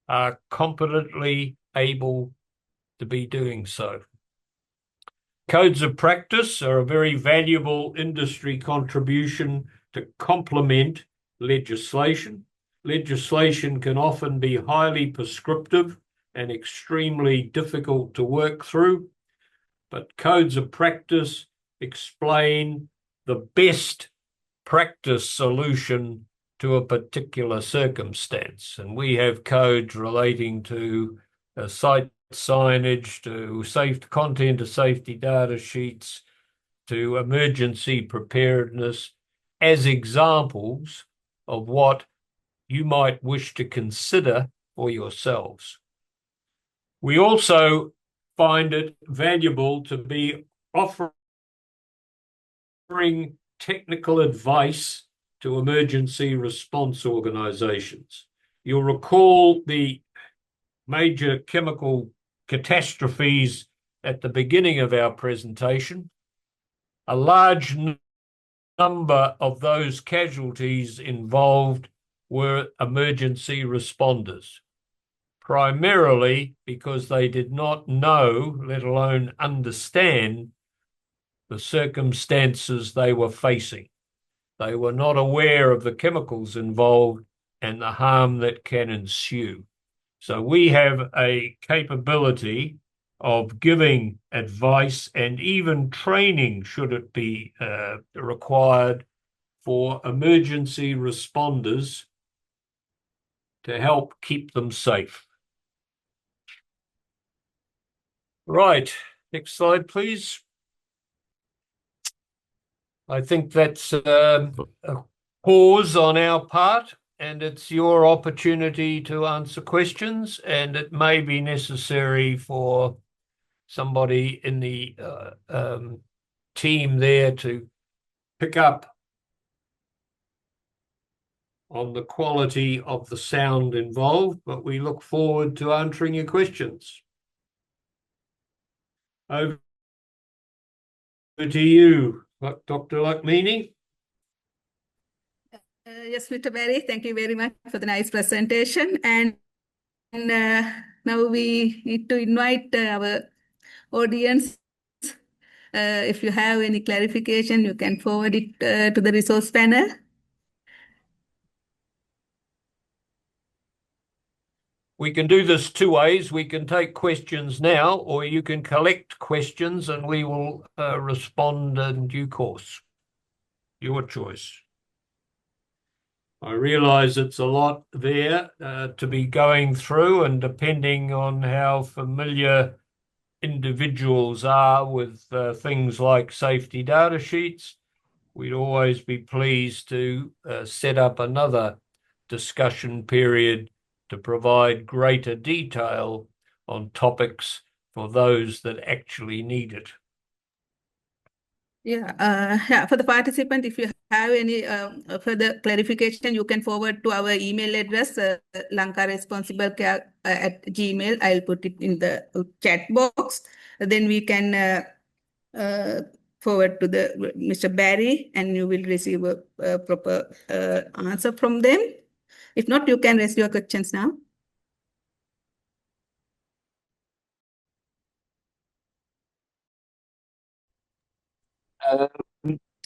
are competently able to be doing so. Codes of practice are a very valuable industry contribution to complement legislation. Legislation can often be highly prescriptive and extremely difficult to work through, but codes of practice explain the best practice solution to a particular circumstance. And we have codes relating to site signage, to safe content of safety data sheets, to emergency preparedness as examples of what you might wish to consider for yourselves. We also find it valuable to be offering technical advice to emergency response organizations. You'll recall the major chemical catastrophes at the beginning of our presentation. A large number of those casualties involved were emergency responders, primarily because they did not know, let alone understand, the circumstances they were facing. They were not aware of the chemicals involved and the harm that can ensue. So we have a capability of giving advice and even training, should it be required, for emergency responders to help keep them safe. Right, next slide, please. I think that's a pause on our part, and it's your opportunity to answer questions, and it may be necessary for somebody in the team there to pick up on the quality of the sound involved, but we look forward to answering your questions. Over to you, Dr. Lakmini. Yes, Mr. Barry, thank you very much for the nice presentation. And now we need to invite our audience. If you have any clarification, you can forward it to the resource panel. We can do this two ways. We can take questions now, or you can collect questions and we will respond in due course. Your choice. I realise it's a lot there to be going through, and depending on how familiar individuals are with things like safety data sheets, we'd always be pleased to set up another discussion period to provide greater detail on topics for those that actually need it. Yeah, for the participant, if you have any further clarification, you can forward to our email address, lankaresponsiblecare@gmail. I'll put it in the chat box. Then we can forward to Mr. Barry, and you will receive a proper answer from them. If not, you can raise your questions now.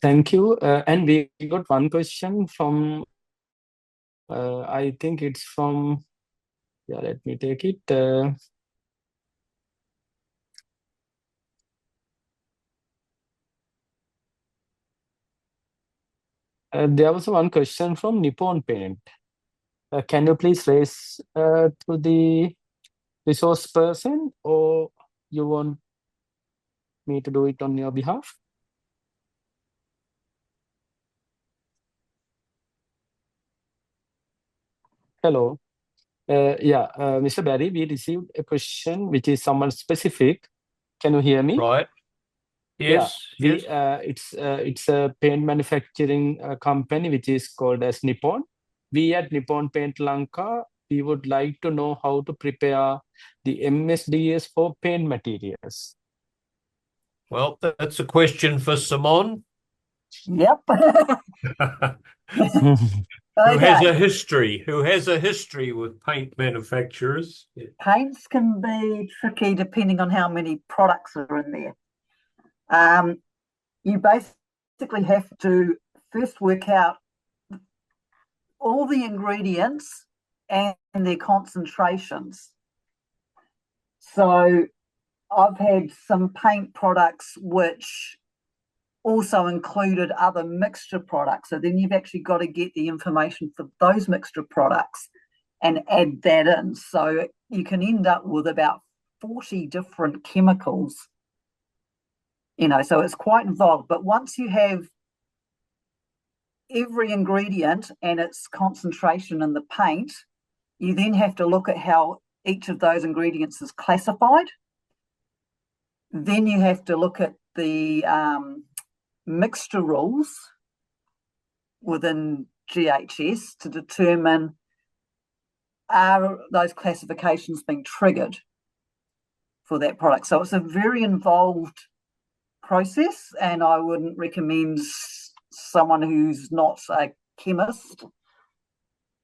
Thank you. And we got one question from, I think it's from, yeah, let me take it. There was one question from Nippon Paint. Can you please raise to the resource person, or you want me to do it on your behalf? Hello. Mr. Barry, we received a question which is somewhat specific. Can you hear me? Right. Yes. Yes. It's a paint manufacturing company which is called as Nippon. We at Nippon Paint Lanka, we would like to know how to prepare the MSDS for paint materials. Well, that's a question for Simonne. Yep. Who has a history with paint manufacturers. Paints can be tricky depending on how many products are in there. You basically have to first work out all the ingredients and their concentrations. So I've had some paint products which also included other mixture products. So then you've actually got to get the information for those mixture products and add that in. So you can end up with about 40 different chemicals, so it's quite involved. But once you have every ingredient and its concentration in the paint, you then have to look at how each of those ingredients is classified. Then you have to look at the mixture rules within GHS to determine, are those classifications being triggered for that product. So it's a very involved process, and I wouldn't recommend someone who's not a chemist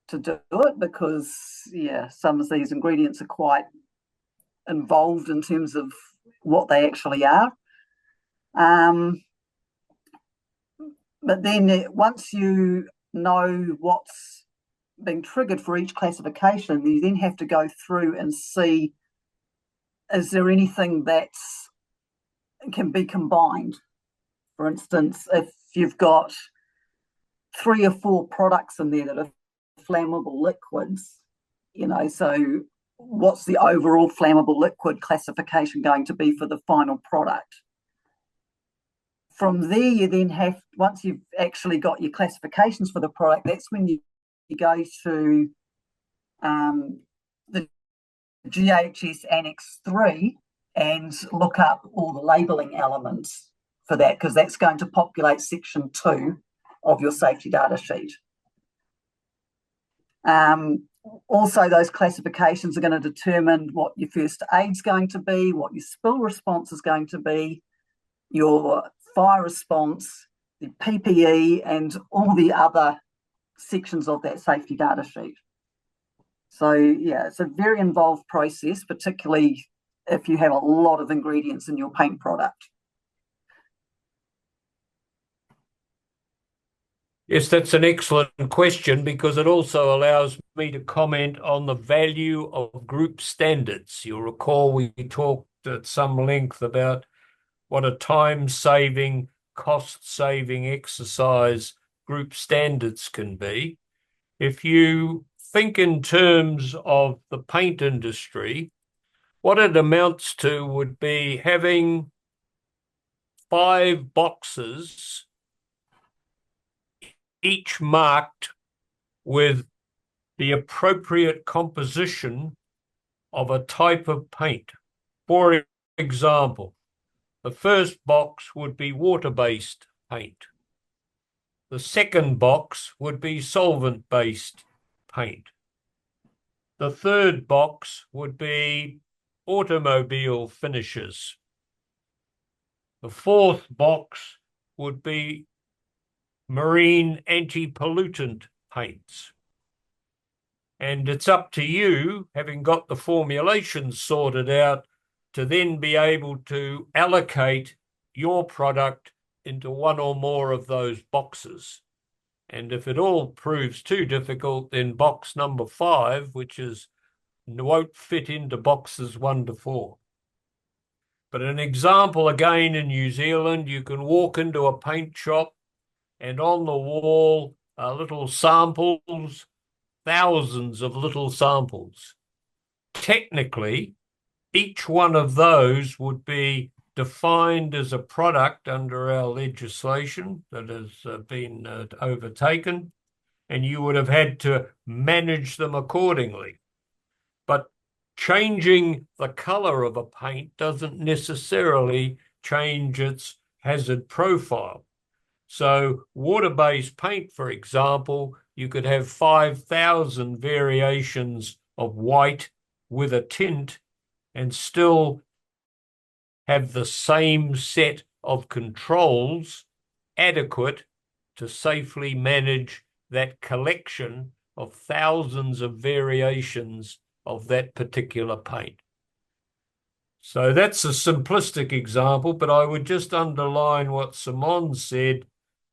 to do it, because some of these ingredients are quite involved in terms of what they actually are. But then once you know what's being triggered for each classification, you then have to go through and see, is there anything that can be combined? For instance, if you've got 3 or 4 products in there that are flammable liquids, so what's the overall flammable liquid classification going to be for the final product? From there, you then have, once you've actually got your classifications for the product, that's when you go to the GHS Annex 3 and look up all the labelling elements for that, because that's going to populate section 2 of your safety data sheet. Also, those classifications are going to determine what your first aid's going to be, what your spill response is going to be, your fire response, the PPE, and all the other sections of that safety data sheet. So, yeah, it's a very involved process, particularly if you have a lot of ingredients in your paint product. Yes, that's an excellent question, because it also allows me to comment on the value of group standards. You'll recall we talked at some length about what a time-saving, cost-saving exercise group standards can be. If you think in terms of the paint industry, what it amounts to would be having 5 boxes, each marked with the appropriate composition of a type of paint. For example, the first box would be water-based paint. The second box would be solvent-based paint. The third box would be automobile finishes. The fourth box would be marine anti-pollutant paints. And it's up to you, having got the formulations sorted out, to then be able to allocate your product into one or more of those boxes. And if it all proves too difficult, then box number 5, which won't fit into boxes 1 to 4. But an example again in New Zealand, you can walk into a paint shop and on the wall are little samples, thousands of little samples. Technically, each one of those would be defined as a product under our legislation that has been overtaken, and you would have had to manage them accordingly. But changing the colour of a paint doesn't necessarily change its hazard profile. So water-based paint, for example, you could have 5,000 variations of white with a tint and still have the same set of controls adequate to safely manage that collection of thousands of variations of that particular paint. So that's a simplistic example, but I would just underline what Simonne said.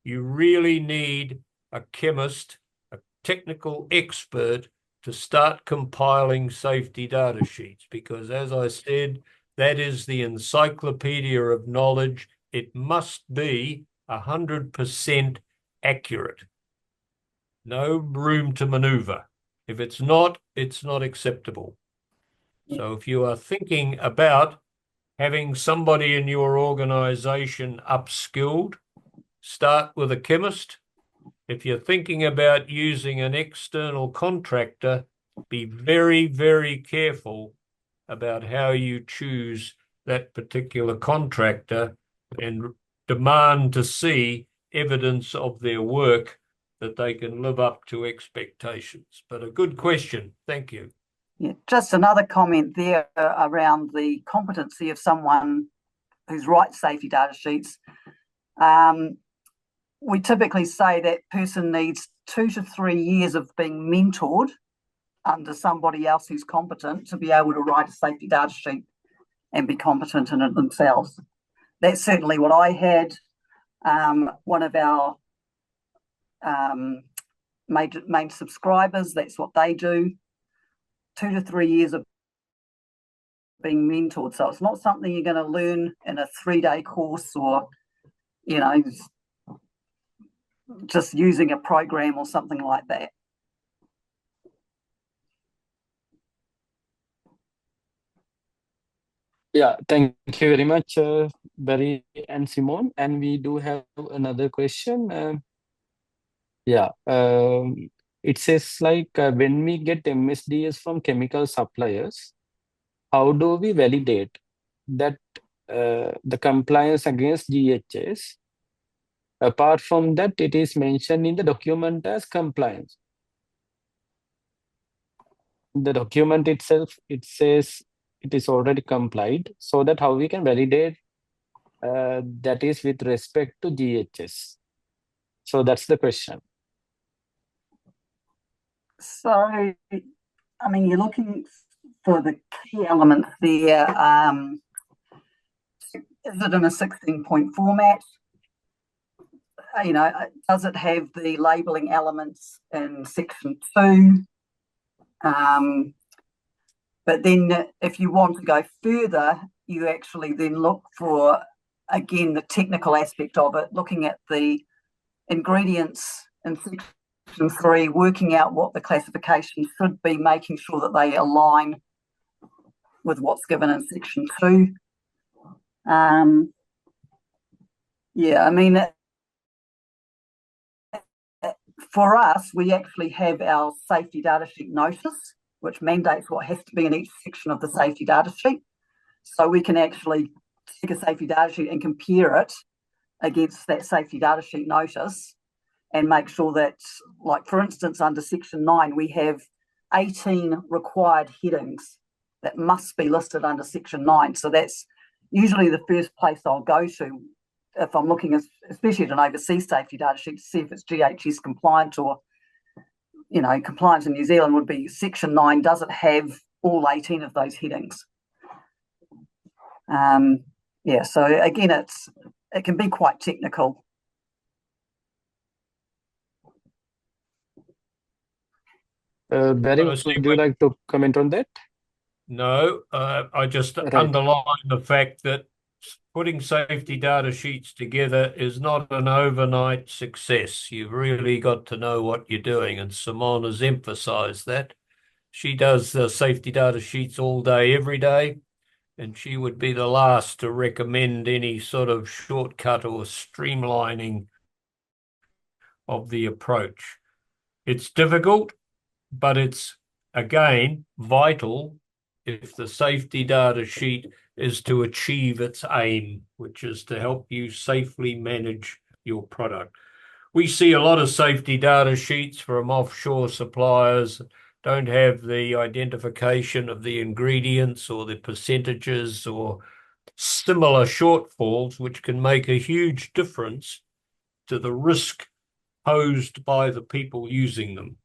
You really need a chemist, a technical expert, to start compiling safety data sheets, because as I said, that is the encyclopedia of knowledge. It must be 100% accurate. No room to maneuver. If it's not acceptable. So if you are thinking about having somebody in your organization upskilled, start with a chemist. If you're thinking about using an external contractor, be very, very careful about how you choose that particular contractor and demand to see evidence of their work that they can live up to expectations. But a good question. Thank you. Yeah, just another comment there around the competency of someone who's writes safety data sheets. We typically say that person needs 2 to 3 years of being mentored under somebody else who's competent to be able to write a safety data sheet and be competent in it themselves. That's certainly what I had. One of our main subscribers, that's what they do. 2 to 3 years of being mentored. So it's not something you're going to learn in a 3-day course or, you know, just using a program or something like that. Yeah, thank you very much, Barry and Simonne. And we do have another question. It says like when we get MSDS from chemical suppliers, how do we validate that the compliance against GHS? Apart from that, it is mentioned in the document as compliance. The document itself, it says it is already complied, so that how we can validate that is with respect to GHS. So that's the question. So, I mean, you're looking for the key elements there. Is it in a 16-point format? Does it have the labelling elements in section 2? But then if you want to go further, you actually then look for, again, the technical aspect of it, looking at the ingredients in section 3, working out what the classification should be, making sure that they align with what's given in section 2. I mean, for us, we actually have our safety data sheet notice, which mandates what has to be in each section of the safety data sheet. So we can actually take a safety data sheet and compare it against that safety data sheet notice and make sure that, like, for instance, under section 9, we have 18 required headings that must be listed under section 9. So that's usually the first place I'll go to if I'm looking, especially at an overseas safety data sheet, to see if it's GHS compliant or, compliant in New Zealand would be section 9. Does it have all 18 of those headings? So again, it can be quite technical. Barry, would you like to comment on that? No, I just Right. underline the fact that putting safety data sheets together is not an overnight success. You've really got to know what you're doing, and Simonne has emphasised that. She does the safety data sheets all day, every day, and she would be the last to recommend any sort of shortcut or streamlining of the approach. It's difficult, but it's, again, vital if the safety data sheet is to achieve its aim, which is to help you safely manage your product. We see a lot of safety data sheets from offshore suppliers don't have the identification of the ingredients or the percentages or similar shortfalls, which can make a huge difference to the risk posed by the people using them.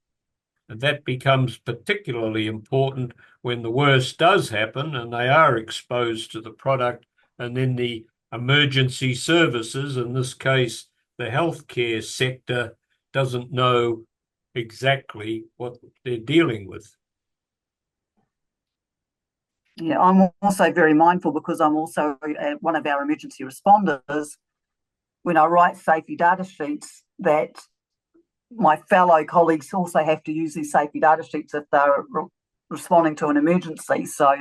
And that becomes particularly important when the worst does happen and they are exposed to the product, and then the emergency services, in this case, the healthcare sector, doesn't know exactly what they're dealing with. Yeah, I'm also very mindful, because I'm also one of our emergency responders. When I write safety data sheets, that my fellow colleagues also have to use these safety data sheets if they're responding to an emergency. So,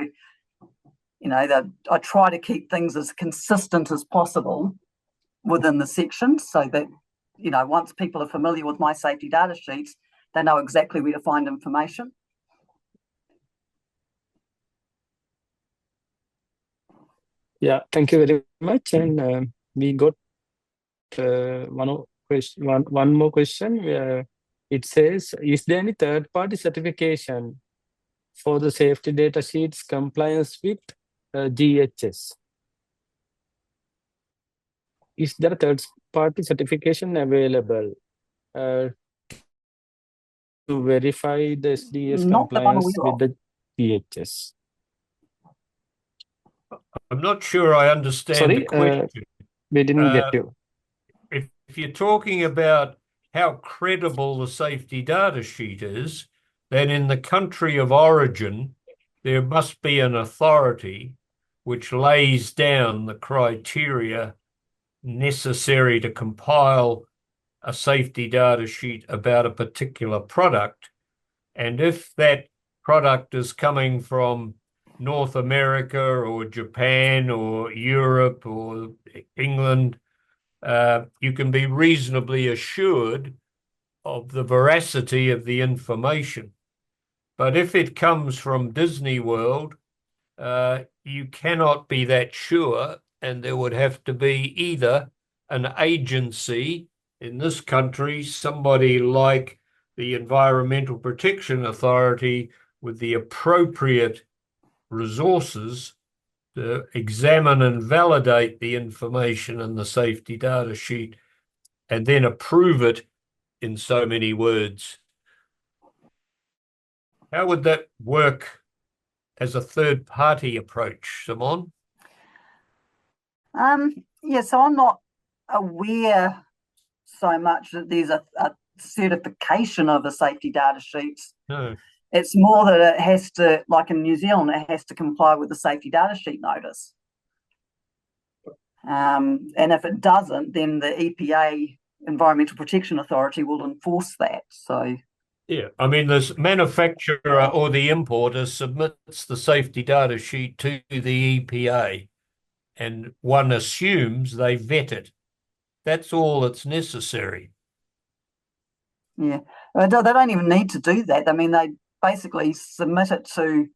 I try to keep things as consistent as possible within the sections, so that, once people are familiar with my safety data sheets, they know exactly where to find information. Yeah, thank you very much. And we got one more question where it says, is there any third-party certification for the safety data sheets compliance with GHS? Is there a third-party certification available to verify the SDS Not that I'm compliance aware with of. the GHS? I'm not sure I understand the question. We didn't get you. If you're talking about how credible the safety data sheet is, then in the country of origin, there must be an authority which lays down the criteria necessary to compile a safety data sheet about a particular product. And if that product is coming from North America or Japan or Europe or England, you can be reasonably assured of the veracity of the information. But if it comes from Disney World, you cannot be that sure, and there would have to be either an agency, in this country, somebody like the Environmental Protection Authority with the appropriate resources to examine and validate the information in the safety data sheet and then approve it in so many words. How would that work as a third-party approach, Simonne? Yeah, so I'm not aware so much that there's a certification of the safety data sheets. No. It's more that it has to, like in New Zealand, it has to comply with the safety data sheet notice. And if it doesn't, then the EPA, Environmental Protection Authority, will enforce that. So, yeah, I mean, the manufacturer or the importer submits the safety data sheet to the EPA, and one assumes they vet it. That's all that's necessary. yeah, they don't even need to do that. I mean, they basically submit it to,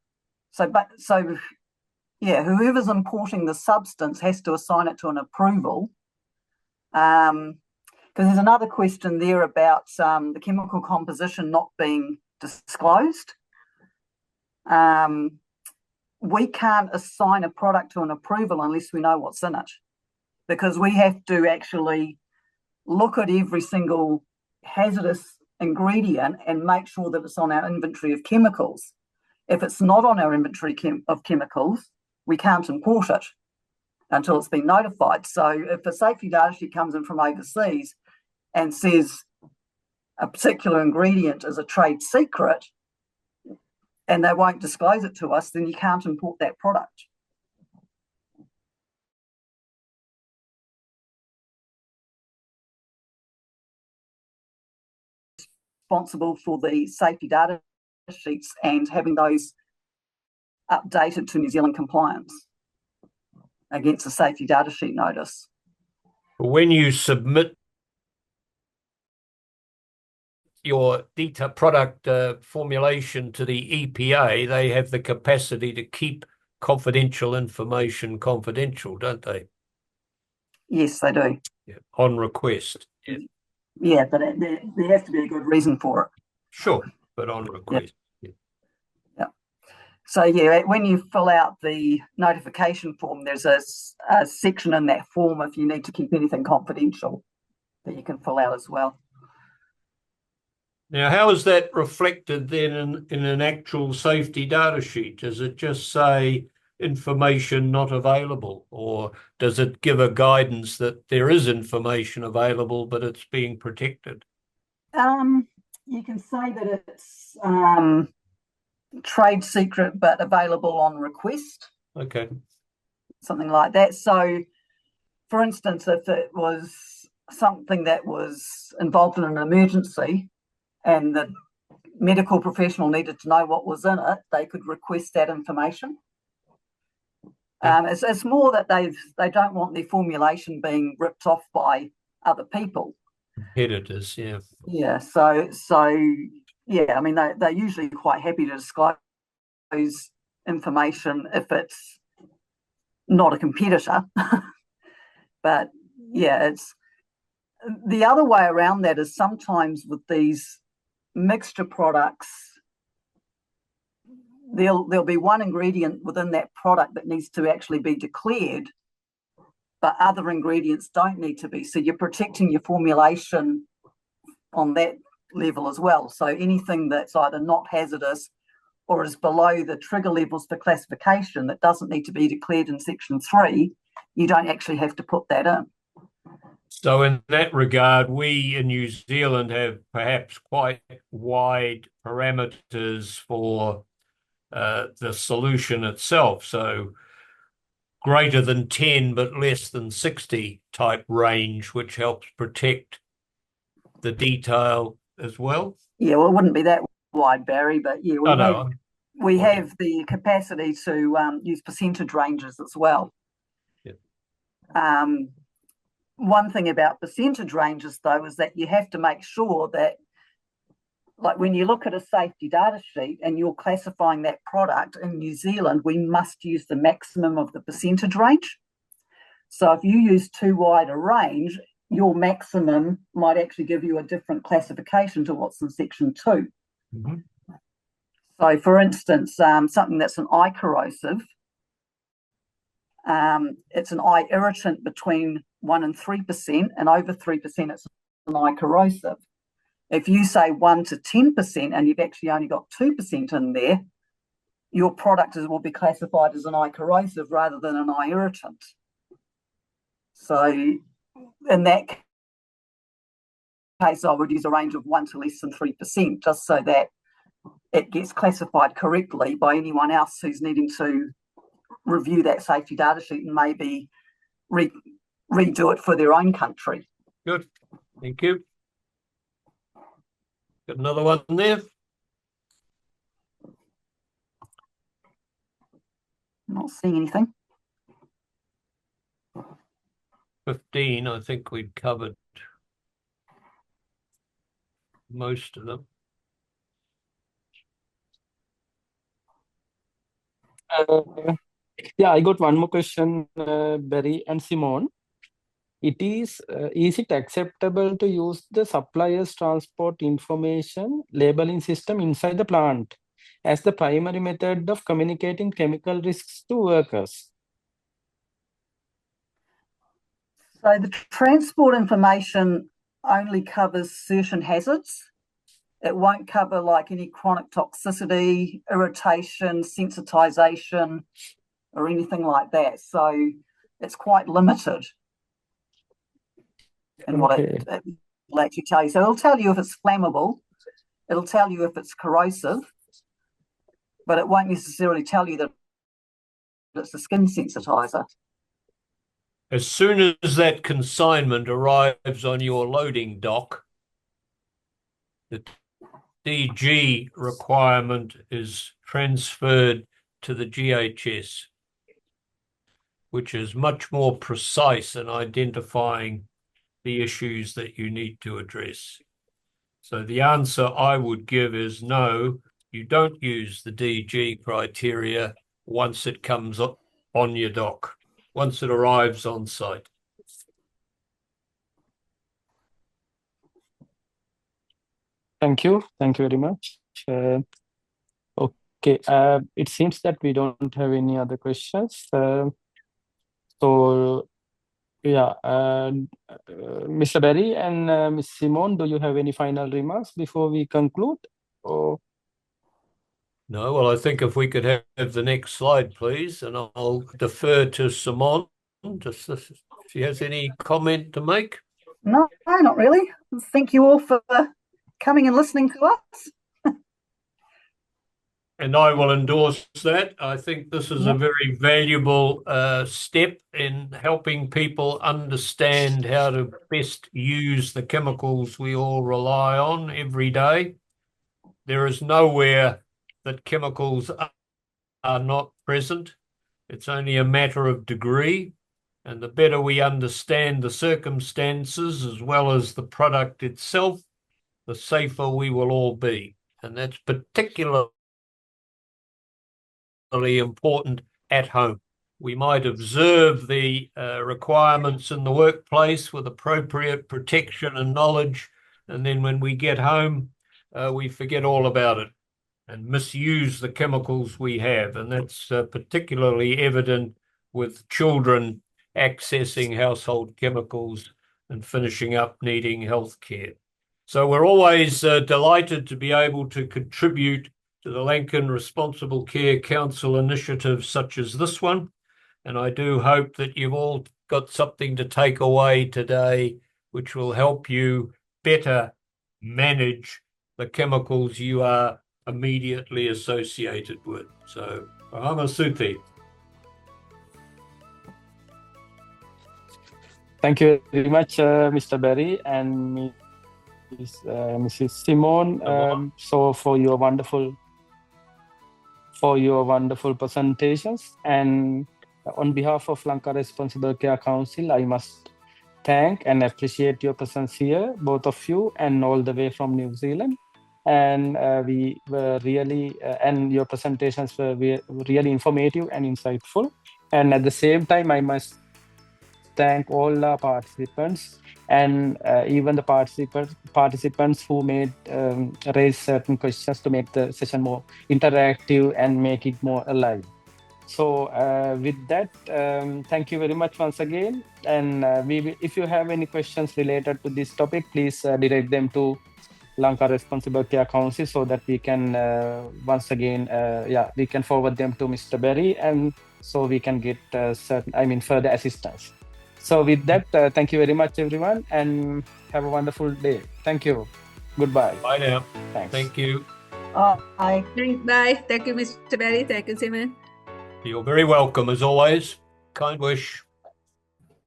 yeah, whoever's importing the substance has to assign it to an approval. Because there's another question there about the chemical composition not being disclosed. We can't assign a product to an approval unless we know what's in it, because we have to actually look at every single hazardous ingredient and make sure that it's on our inventory of chemicals. If it's not on our inventory of chemicals, we can't import it until it's been notified. So if a safety data sheet comes in from overseas and says a particular ingredient is a trade secret and they won't disclose it to us, then you can't import that product. Responsible for the safety data sheets and having those updated to New Zealand compliance against the safety data sheet notice. When you submit your product formulation to the EPA, they have the capacity to keep confidential information confidential, don't they? Yes, they do. Yeah, on request. Yeah. Yeah, but there has to be a good reason for it. Sure, but on request. Yeah. So yeah, when you fill out the notification form, there's a section in that form if you need to keep anything confidential that you can fill out as well. Now, how is that reflected then in an actual safety data sheet? Does it just say information not available, or does it give a guidance that there is information available, but it's being protected? You can say that it's trade secret, but available on request. Okay. Something like that. So, for instance, if it was something that was involved in an emergency and the medical professional needed to know what was in it, they could request that information. It's more that they don't want their formulation being ripped off by other people. Competitors, yeah. Yeah, so yeah, I mean, they're usually quite happy to disclose information if it's not a competitor. But yeah, it's the other way around that is sometimes with these mixture products, there'll be one ingredient within that product that needs to actually be declared, but other ingredients don't need to be. So you're protecting your formulation on that level as well. So anything that's either not hazardous or is below the trigger levels for classification that doesn't need to be declared in Section 3, you don't actually have to put that in. So in that regard, we in New Zealand have perhaps quite wide parameters for the solution itself. So greater than 10 but less than 60 type range, which helps protect the detail as well. Yeah, well, it wouldn't be that wide, Barry, but yeah, we have the capacity to use percentage ranges as well. Yeah. One thing about percentage ranges, though, is that you have to make sure that, like when you look at a safety data sheet and you're classifying that product in New Zealand, we must use the maximum of the percentage range. So if you use too wide a range, your maximum might actually give you a different classification to what's in section 2. Mm-hmm. So for instance, something that's an eye corrosive, it's an eye irritant between 1 and 3%, and over 3% it's an eye corrosive. If you say 1 to 10% and you've actually only got 2% in there, your product will be classified as an eye corrosive rather than an eye irritant. So in that case, I would use a range of 1 to less than 3%, just so that it gets classified correctly by anyone else who's needing to review that safety data sheet and maybe redo it for their own country. Good, thank you. Got another one there? Not seeing anything. 15, I think we've covered most of them. Yeah, I got one more question, Barry and Simonne. Is it acceptable to use the supplier's transport information labeling system inside the plant as the primary method of communicating chemical risks to workers? So the transport information only covers certain hazards. It won't cover like any chronic toxicity, irritation, sensitization, or anything like that. So it's quite limited in what it will actually tell you. So it'll tell you if it's flammable, it'll tell you if it's corrosive, but it won't necessarily tell you that it's a skin sensitizer. As soon as that consignment arrives on your loading dock, the DG requirement is transferred to the GHS, which is much more precise in identifying the issues that you need to address. So the answer I would give is no, you don't use the DG criteria once it comes up on your dock, once it arrives on site. Thank you very much. Okay, it seems that we don't have any other questions. So yeah, Mr. Barry and Ms. Simonne, do you have any final remarks before we conclude? Or... No, well, I think if we could have the next slide, please, and I'll defer to Simonne, just if she has any comment to make. No, not really. Thank you all for coming and listening to us. And I will endorse that. I think this is a very valuable step in helping people understand how to best use the chemicals we all rely on every day. There is nowhere that chemicals are not present. It's only a matter of degree. And the better we understand the circumstances as well as the product itself, the safer we will all be. And that's particularly important at home. We might observe the requirements in the workplace with appropriate protection and knowledge, and then when we get home, we forget all about it and misuse the chemicals we have. And that's particularly evident with children accessing household chemicals and finishing up needing health care. So we're always delighted to be able to contribute to the Lanka Responsible Care Council initiatives such as this one. And I do hope that you've all got something to take away today, which will help you better manage the chemicals you are immediately associated with. So, Pahamasuti. Thank you very much, Mr. Barry and Mrs. Simonne, so for your wonderful for your wonderful presentations. And on behalf of Lanka Responsible Care Council, I must thank and appreciate your presence here, both of you, and all the way from New Zealand. And we were really, and your presentations were really informative and insightful. And at the same time, I must thank all our participants and even the participants who made raise certain questions to make the session more interactive and make it more alive. So with that, thank you very much once again. And if you have any questions related to this topic, please direct them to Lanka Responsible Care Council so that we can once again, we can forward them to Mr. Berry, and so we can get further assistance. So with that, thank you very much, everyone, and have a wonderful day. Thank you. Goodbye. Bye now. Thanks. Thank you. Bye. Bye. Thank you, Mr. Berry. Thank you, Simonne. You're very welcome, as always. Kind wish.